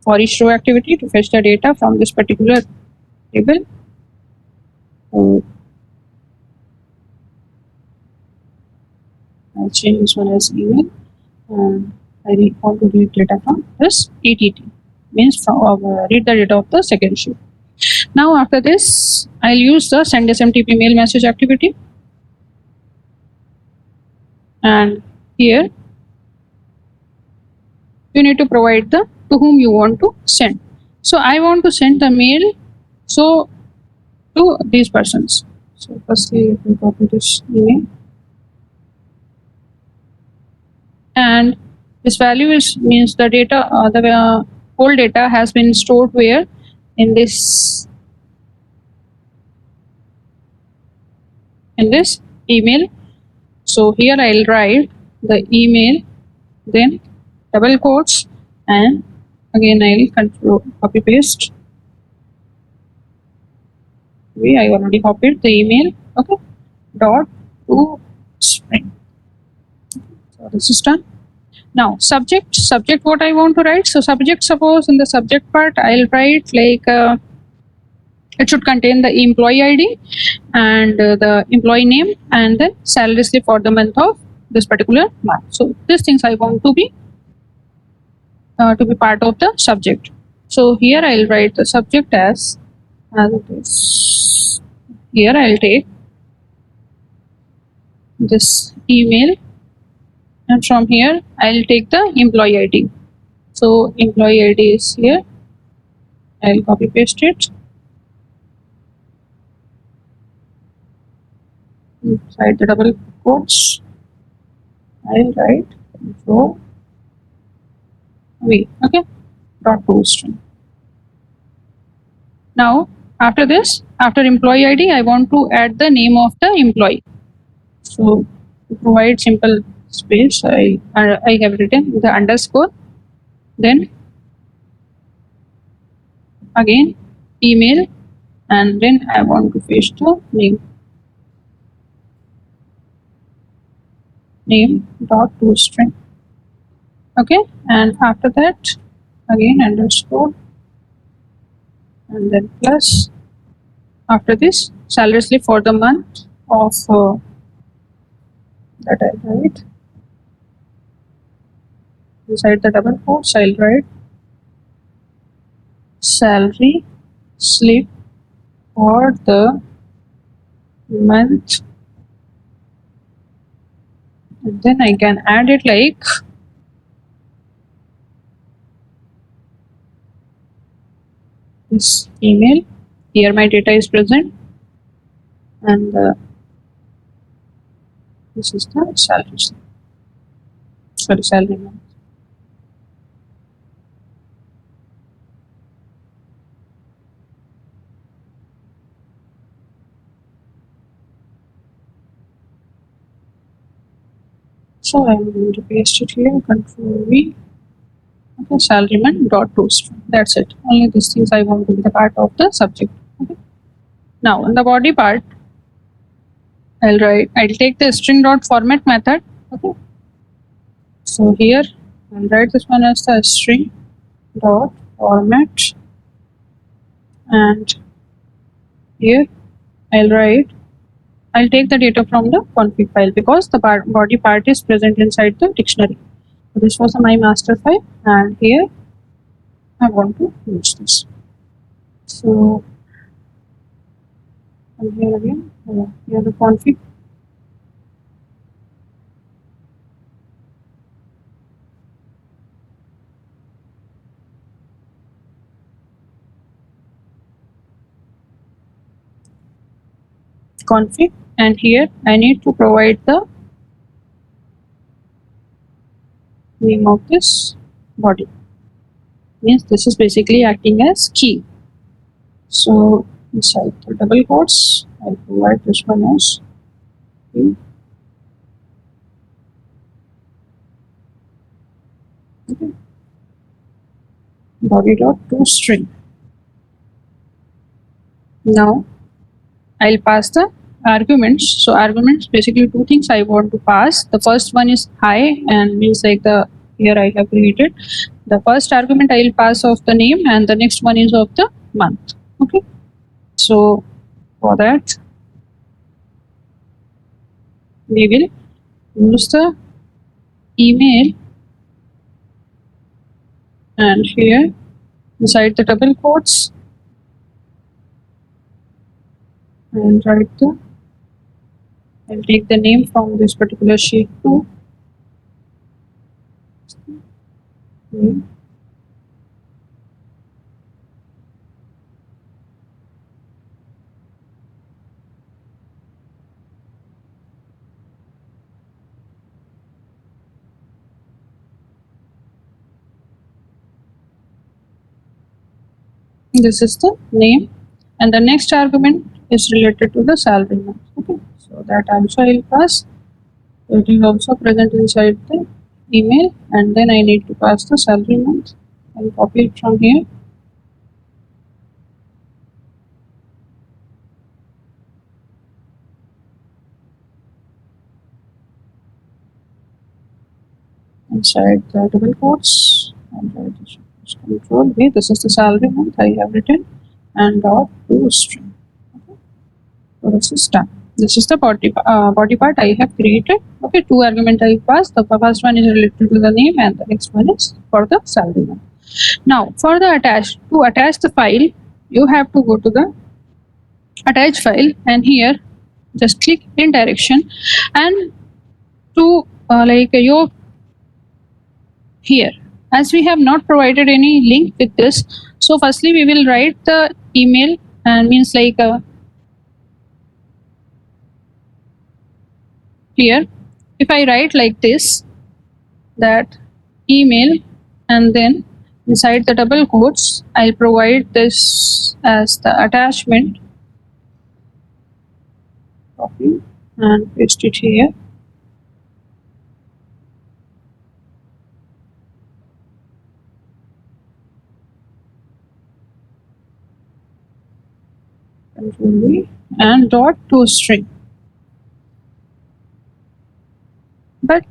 for each row activity to fetch the data from this particular table. So I'll change this one as email, and I want to read data from this ETT, means from read the data of the second sheet. Now after this, I'll use the send SMTP mail message activity, and here you need to provide the to whom you want to send. So I want to send the mail so to these persons. So firstly, let me copy this email, and this value is means the data the whole data has been stored where in this email. So here I'll write the email, then double quotes, and again I'll control copy paste. I already copied the email. Okay, dot to string. So this is done. Now subject what I want to write. So subject, suppose in the subject part I'll write like It should contain the employee ID and the employee name and then salary slip for the month of this particular month. So these things I want to be part of the subject. So here I'll write the subject as it is. Here I'll take this email, and from here I'll take the employee ID. So employee ID is here. I'll copy paste it inside the double quotes. I'll write info v, okay, dot toString. Now after this, after employee ID, I want to add the name of the employee. So to provide simple space, I have written the underscore, then again email, and then I want to paste the name dot toString. Okay, and after that again underscore and then plus. After this, salary slip for the month of that I write inside the double quotes. I'll write salary slip for the month, and then I can add it like this email. Here my data is present, and this is the salary slip. Sorry, salary month. So I'm going to paste it here. Control V. Okay, salaryman dot toString. That's it. Only these things I want to be the part of the subject. Okay. Now in the body part, I'll take the string dot format method. Okay. So here I'll write this one as the string dot format, and here I'll take the data from the config file because the body part is present inside the dictionary. So this was my master file, and here I want to use this. So and here again, here the config. Config, and here I need to provide the name of this body. Means this is basically acting as key. So inside the double quotes, I'll provide this one as key. Okay. Body dot toString. Now I'll pass the arguments. So arguments, basically two things I want to pass. The first one is hi, and means like the here I have created. The first argument I will pass of the name, and the next one is of the month. Okay. So for that, we will use the email, and here inside the double quotes and write the, I'll take the name from this particular sheet too. This is the name, and the next argument is related to the salary month. Okay, so that also I will pass. It is also present inside the email, and then I need to pass the salary month. I'll copy it from here. Inside the double quotes, and write this control V. This is the salary month I have written, and dot to string. Okay. So this is done. This is the body part I have created. Okay, two argument I passed. The first one is related to the name, and the next one is for the salary one. Now, for the to attach the file, you have to go to the attach file, and here just click in direction, and to your here, as we have not provided any link with this, so firstly we will write the email, and means here if I write like this, that email, and then inside the double quotes I'll provide this as the attachment, copy and paste it here. Control V and dot to string. But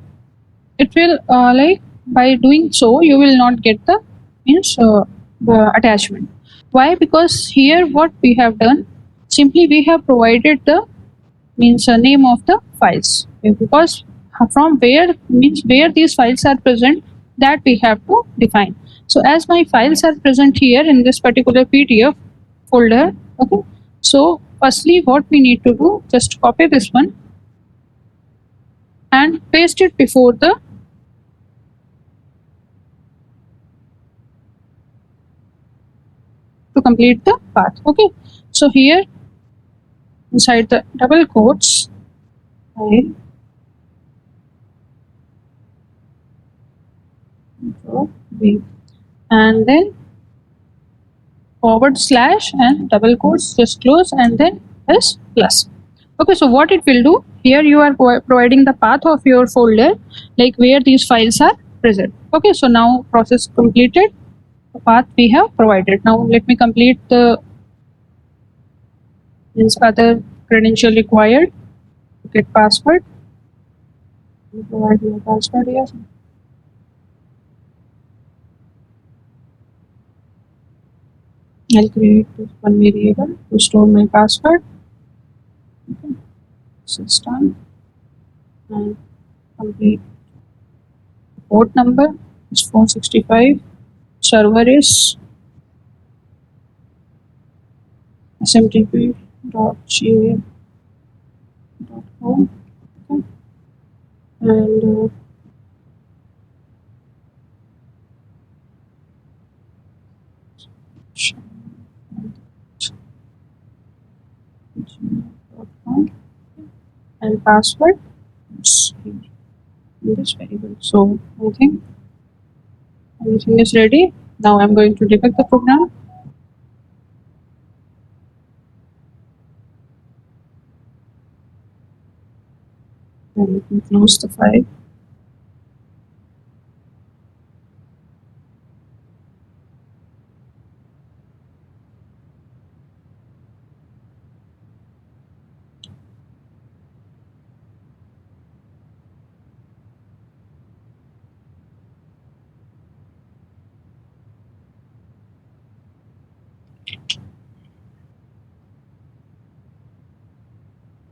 it will by doing so you will not get the the attachment. Why? Because here what we have done, simply we have provided the name of the files. Okay, because from where where these files are present, that we have to define. So as my files are present here in this particular PDF folder, okay, so firstly what we need to do, just copy this one and paste it before the to complete the path. Okay, so here inside the double quotes I control V, and then forward slash and double quotes, just close, and then S plus. Okay, so what it will do, here you are providing the path of your folder, like where these files are present. Okay, so now process completed, the path we have provided. Now let me complete the other credential required. Get password, provide my password here. I'll create this one variable to store my password. Okay. So it's done. And complete. Port number is 465. Server is smtp.ga.com. Okay. And and password is in this variable. So I think everything is ready. Now I'm going to debug the program. And you can close the file.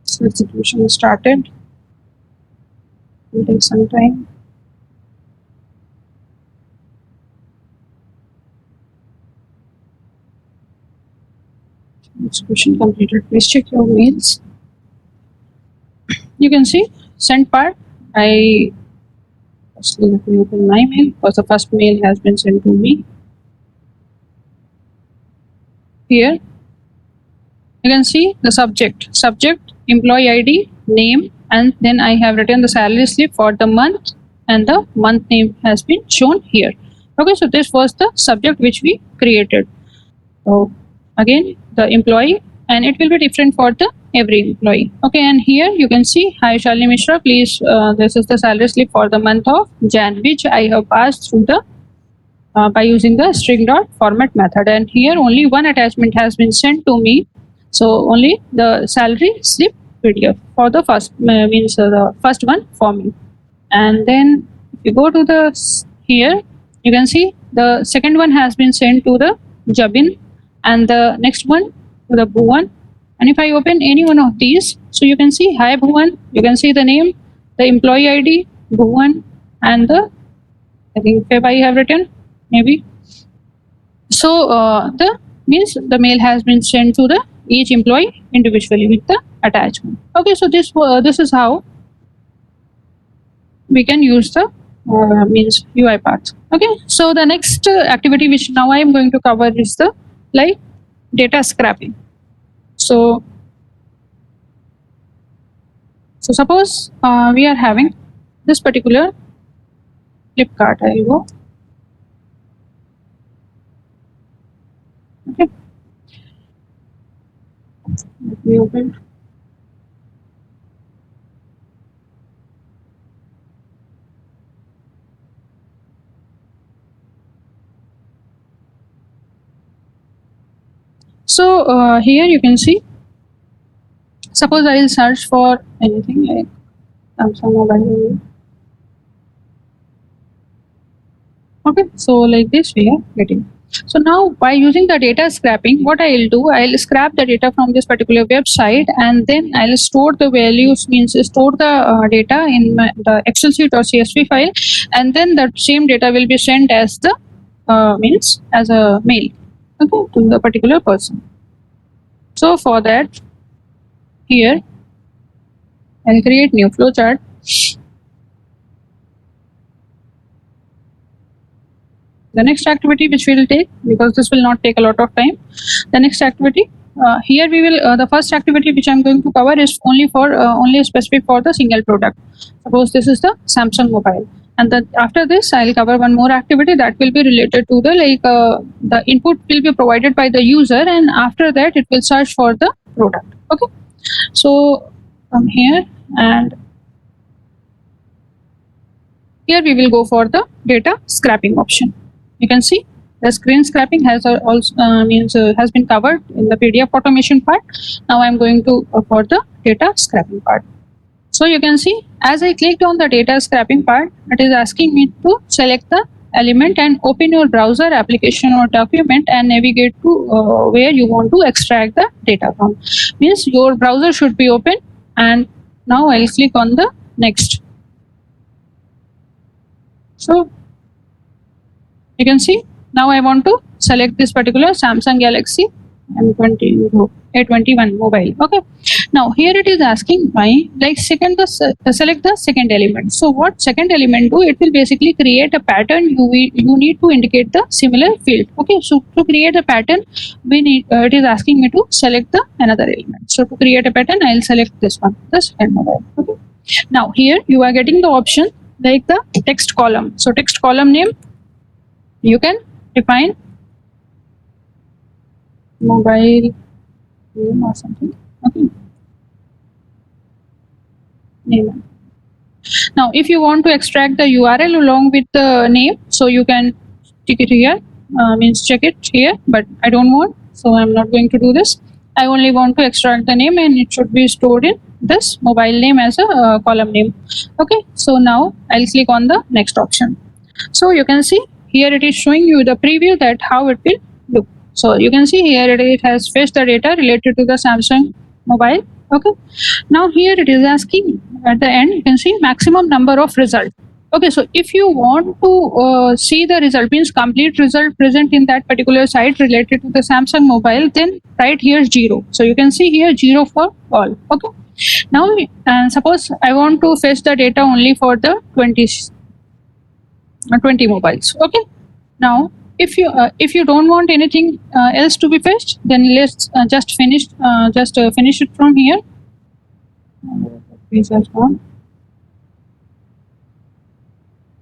So execution started. It will take some time. Execution completed. Please check your mails. You can see sent part. I firstly let me open my mail, because the first mail has been sent to me. Here you can see the subject, employee ID, name, and then I have written the salary slip for the month, and the month name has been shown here. Okay, so this was the subject which we created. So again the employee, and it will be different for the every employee. Okay, and here you can see, hi Shalini Mishra, please this is the salary slip for the month of Jan, which I have passed through the by using the string.format method, and here only one attachment has been sent to me. So only the salary slip PDF for the first the first one for me. And then if you go to the here, you can see the second one has been sent to the Jabin, and the next one to the Bhuvan. And if I open any one of these, so you can see hi Bhuvan, you can see the name, the employee ID, Bhuvan, and the, I think Feb I have written, maybe. So the means the mail has been sent to the each employee individually with the attachment. Okay, so this is how we can use the means UiPath. Okay, so the next activity which now I am going to cover is the like data scraping. So suppose we are having this particular Flipkart. I will go. Okay, let me open. So here you can see, suppose I will search for anything like Samsung mobile. Okay, so like this we are getting. So now by using the data scraping, what I'll do, I'll scrap the data from this particular website, and then I'll store the values, means store the data in the Excel sheet or CSV file, and then that same data will be sent as the means as a mail, okay, to the particular person. So for that, here I'll create new flowchart. The next activity which we will take, because this will not take a lot of time, the next activity, here we will, the first activity which I'm going to cover is only for only specific for the single product. Suppose this is the Samsung mobile, and then after this I'll cover one more activity that will be related to the the input will be provided by the user, and after that it will search for the product. Okay, so from here, and here we will go for the data scraping option. You can see the screen scraping has also has been covered in the PDF automation part. Now I'm going to for the data scraping part. So you can see as I clicked on the data scraping part, it is asking me to select the element and open your browser application or document and navigate to where you want to extract the data from. Means your browser should be open, and now I'll click on the next. So you can see now I want to select this particular Samsung Galaxy M20 A21 mobile. Okay, now here it is asking my like select the second element. So what second element do? It will basically create a pattern. You need to indicate the similar field. Okay, so to create a pattern, we need it is asking me to select the another element. So to create a pattern, I'll select this one, the second mobile. Okay, now here you are getting the option like the text column. So text column name, you can define mobile name or something. Okay, name. Now if you want to extract the URL along with the name, so you can tick it here, means check it here, but I don't want, so I'm not going to do this. I only want to extract the name, and it should be stored in this mobile name as a column name. Okay, so now I'll click on the next option. So you can see here it is showing you the preview that how it will look. So you can see here it has fetched the data related to the Samsung mobile. Okay, now here it is asking at the end, you can see maximum number of result. Okay, so if you want to see the result, means complete result present in that particular site related to the Samsung mobile, then write here 0. So you can see here 0 for all. Okay, now suppose I want to fetch the data only for the 20 mobiles. Okay, now if you don't want anything else to be fetched, then let's just finish it from here. Page has gone.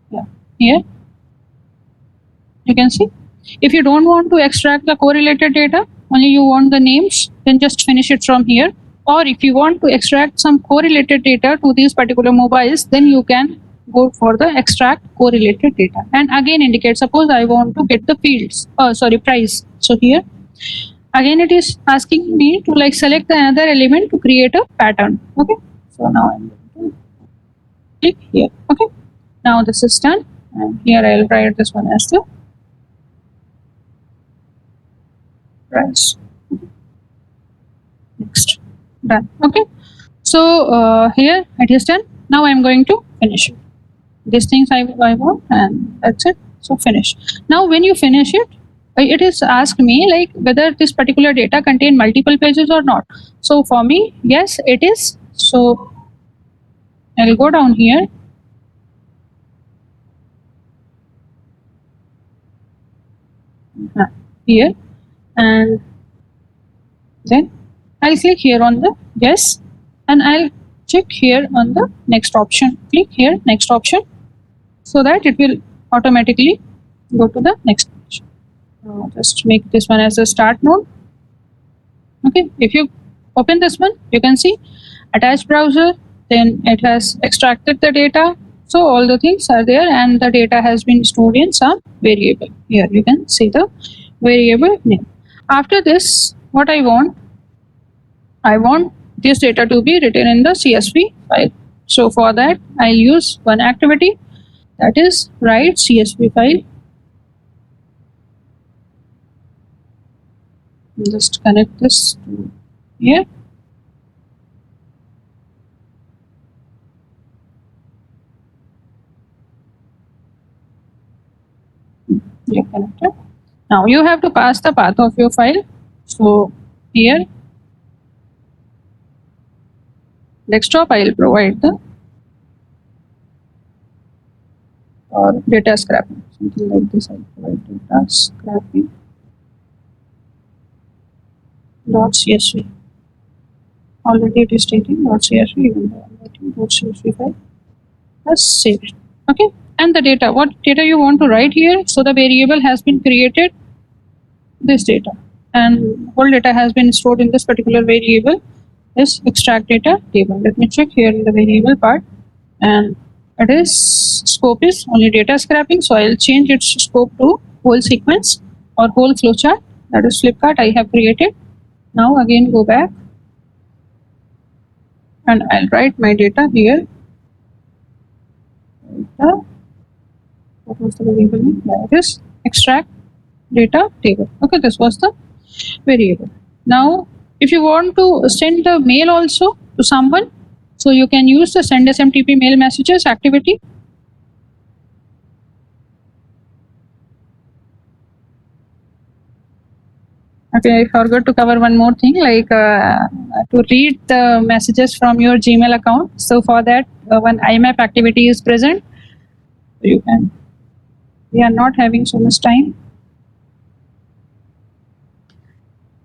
Yeah, here you can see if you don't want to extract the correlated data, only you want the names, then just finish it from here. Or if you want to extract some correlated data to these particular mobiles, then you can go for the extract correlated data, and again indicate, suppose I want to get the fields, price. So here again it is asking me to like select another element to create a pattern. Okay, so now I'm going to click here. Okay, now this is done, and here I'll write this one as the price. Next, done. Okay. So here it is done. Now I am going to finish it. These things I want, and that's it. So finish. Now when you finish it, it is asked me like whether this particular data contain multiple pages or not. So for me, yes, it is. So I'll go down here. Here, and then I'll click here on the yes, and I'll check here on the next option. Click here, next option, so that it will automatically go to the next page. Just make this one as a start node. Okay, if you open this one, you can see attached browser, then it has extracted the data. So all the things are there, and the data has been stored in some variable. Here you can see the variable name. After this, what I want this data to be written in the CSV file. So for that, I'll use one activity, that is write CSV file. Just connect this to here. You're connected. Now you have to pass the path of your file. So here, desktop, I'll provide the data scrapping, something like this. I'll provide data scrapping .csv. Already it is taking .csv, even though I'm writing .csv file. Just save it. Okay, and the data, what data you want to write here? So the variable has been created, this data, and whole data has been stored in this particular variable, this extract data table. Let me check here in the variable part, and it is scope is only data scrapping, so I'll change its scope to whole sequence or whole flowchart. That is Flipkart I have created. Now again go back, and I'll write my data here. Data, what was the variable name? There it is, extract data table. Okay, this was the variable. Now if you want to send the mail also to someone, so you can use the send SMTP mail messages activity. Okay, I forgot to cover one more thing, like to read the messages from your Gmail account. So for that, one IMAP activity is present. You can. We are not having so much time.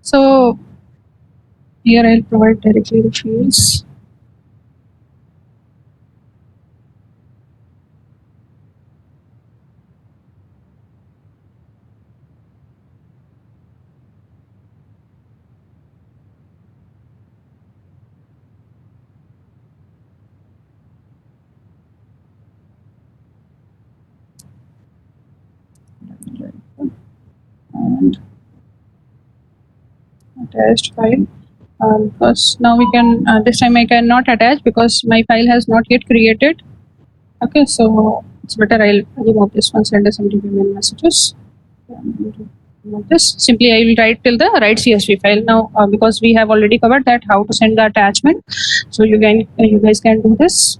So here I'll provide directly the fields. And attached file, because now we can this time I cannot attach because my file has not yet created. Okay, so it's better I'll remove this one, send SMTP mail messages. This simply I will write till the write CSV file. Now because we have already covered that how to send the attachment, so you guys can do this.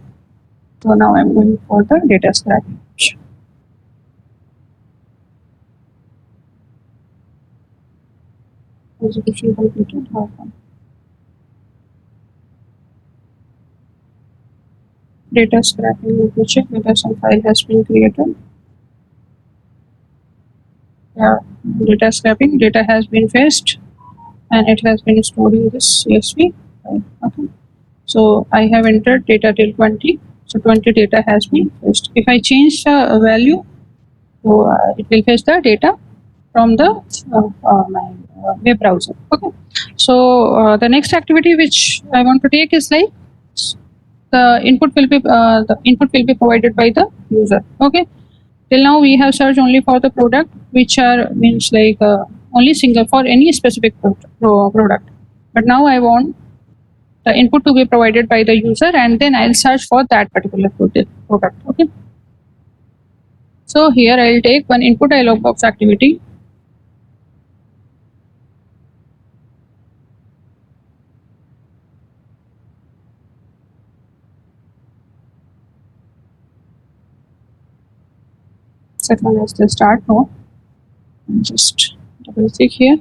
So now I'm going for the data scrapping. Execution completed. How come? Data scrapping. Let me check whether some file has been created. Yeah, data scrapping. Data has been fetched, and it has been stored in this CSV file. Okay. So I have entered data till 20. So 20 data has been fetched. If I change the value, so it will fetch the data from the my web browser. Okay. So the next activity which I want to take is like the input will be provided by the user. Okay. Till now we have searched only for the product, which are means like only single for any specific product. But now I want the input to be provided by the user, and then I'll search for that particular product. Okay. So here I'll take one input dialog box activity. Set one as the start node. And just double click here.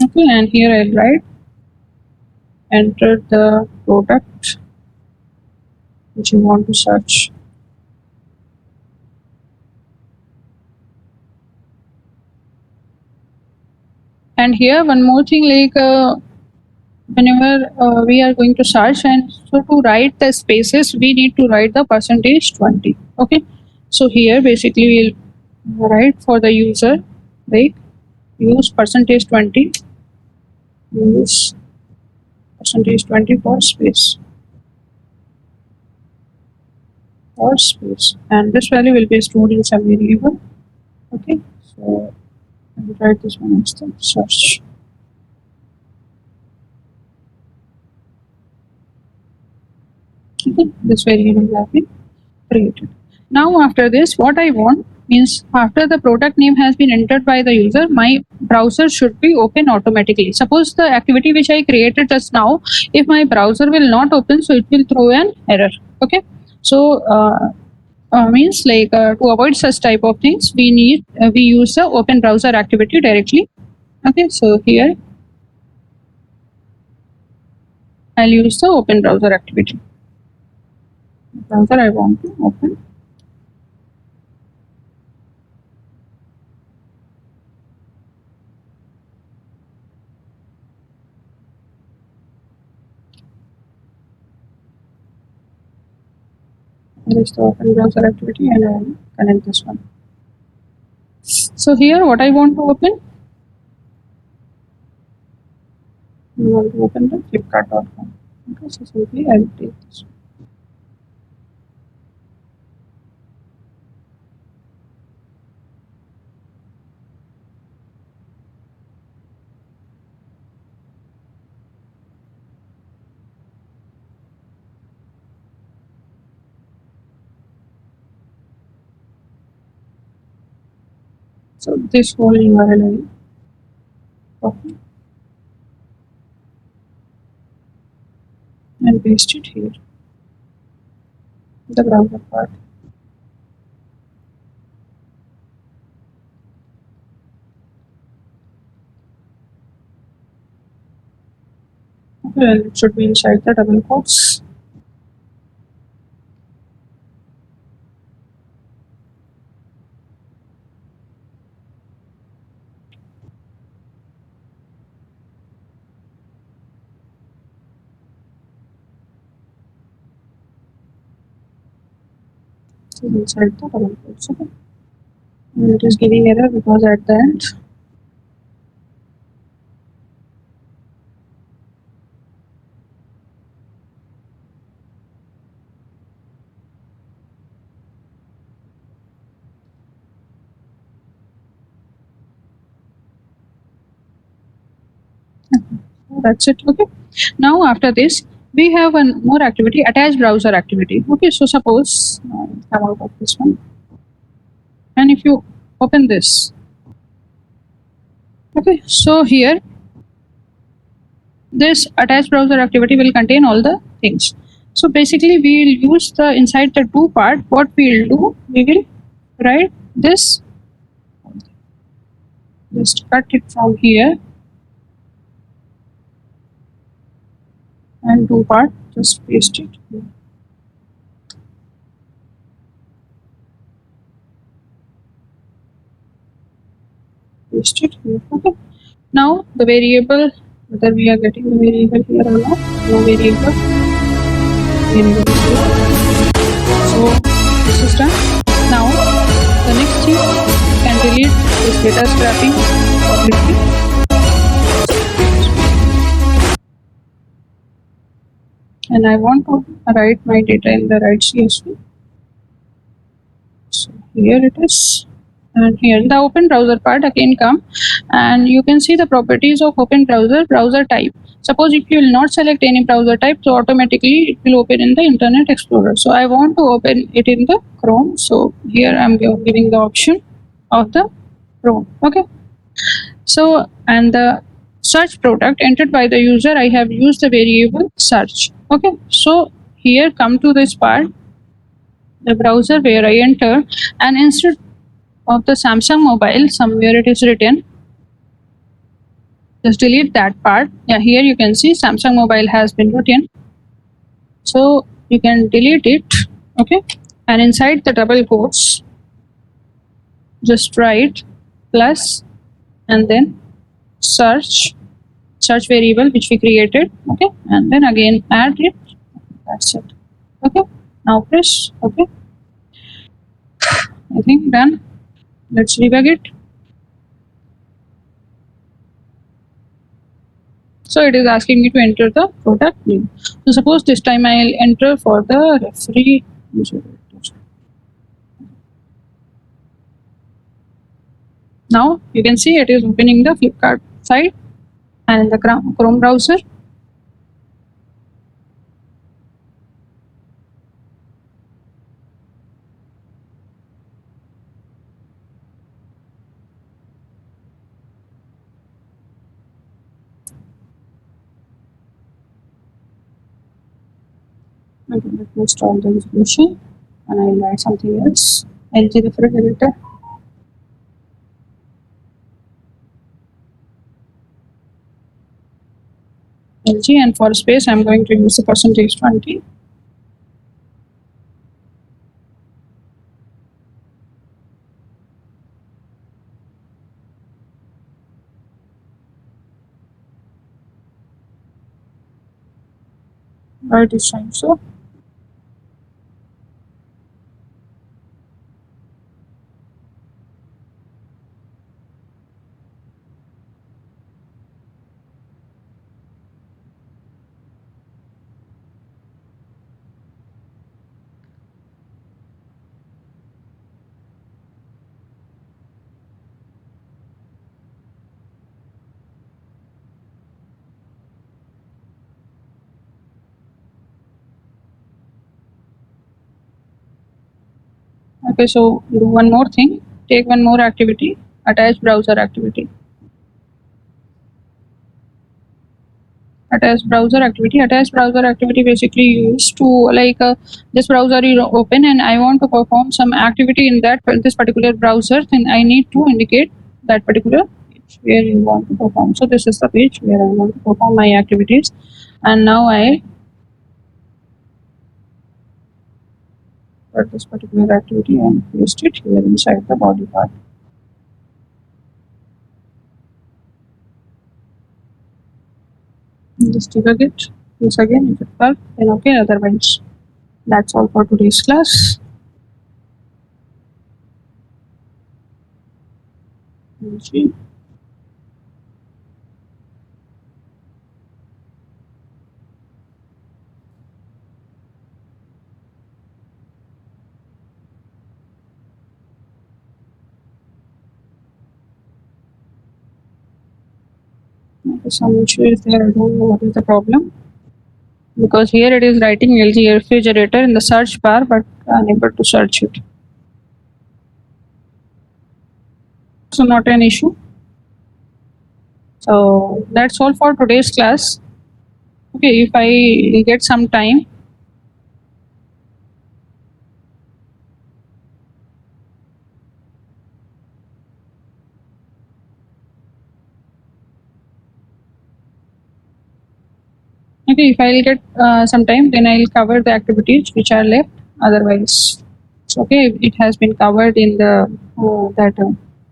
Okay, and here I'll write enter the product which you want to search. And here one more thing, like whenever we are going to search, and so to write the spaces we need to write the %20. Okay, so here basically we'll write for the user, like use %20, use %20 for space, and this value will be stored in some variable. Okay, so I will write this one as the search. Okay, this variable will be created. Now after this, what I want means after the product name has been entered by the user, my browser should be open automatically. Suppose the activity which I created just now, if my browser will not open, so it will throw an error. Okay, so means like to avoid such type of things, we use the open browser activity directly. Okay, so here I'll use the open browser activity. Browser I want to open. Here is the open browser activity, and I will connect this one. So here what I want to open, I want to open the flipkart.com. Okay, so simply I will take this. So this whole URL I will copy and paste it here, the browser part. Okay, and it should be inside the double quotes. So inside the double quotes. Okay, and it is giving error because at the end that's it. Okay, now after this we have one more activity, attach browser activity. Okay, so suppose come out of this one, and if you open this, okay, so here this attach browser activity will contain all the things. So basically we will use the inside the do part. What we will do, we will write this, just cut it from here, and do part, just paste it here. Paste it here. Okay, now the variable, whether we are getting the variable here or not, no variable is here. So this is done. Now the next thing, you can delete this data scrapping completely. And I want to write my data in the right CSV. So here it is, and here the open browser part again come, and you can see the properties of open browser type. Suppose if you will not select any browser type, so automatically it will open in the Internet Explorer. So I want to open it in the Chrome. So here I'm giving the option of the Chrome. Okay. So and the search product entered by the user, I have used the variable search. Okay, so here come to this part, the browser where I enter, and instead of the Samsung mobile, somewhere it is written, just delete that part. Yeah, here you can see Samsung mobile has been written, so you can delete it. Okay, and inside the double quotes, just write plus and then search variable which we created. Okay, and then again add it. That's it. Okay, now press okay. I think done. Let's debug it. So it is asking me to enter the product name. So suppose this time I'll enter for the referee. Now you can see it is opening the Flipkart site and in the Chrome browser. Okay, let me install the resolution and I'll write something else. LG refrigerator. LG, and for space I'm going to use the %20. Right this time, so okay, so do one more thing, take one more activity, attach browser activity. Attach browser activity basically used to like this browser is open and I want to perform some activity in this particular browser, then I need to indicate that particular page where you want to perform. So this is the page where I want to perform my activities, and now I put this particular activity and paste it here inside the body part. Just debug it. Once again, if it works, then okay, otherwise that's all for today's class. Okay. Some issue is there. I don't know what is the problem, because here it is writing LG refrigerator in the search bar, but unable to search it. So not an issue. So that's all for today's class. Okay, if I get some time, okay, if I'll get some time, then I'll cover the activities which are left. Otherwise, it's okay. It has been covered in the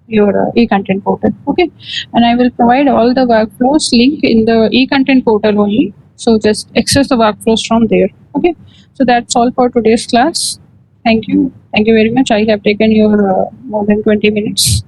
your e-content portal. Okay, and I will provide all the workflows link in the e-content portal only. So just access the workflows from there. Okay, so that's all for today's class. Thank you very much. I have taken your more than 20 minutes.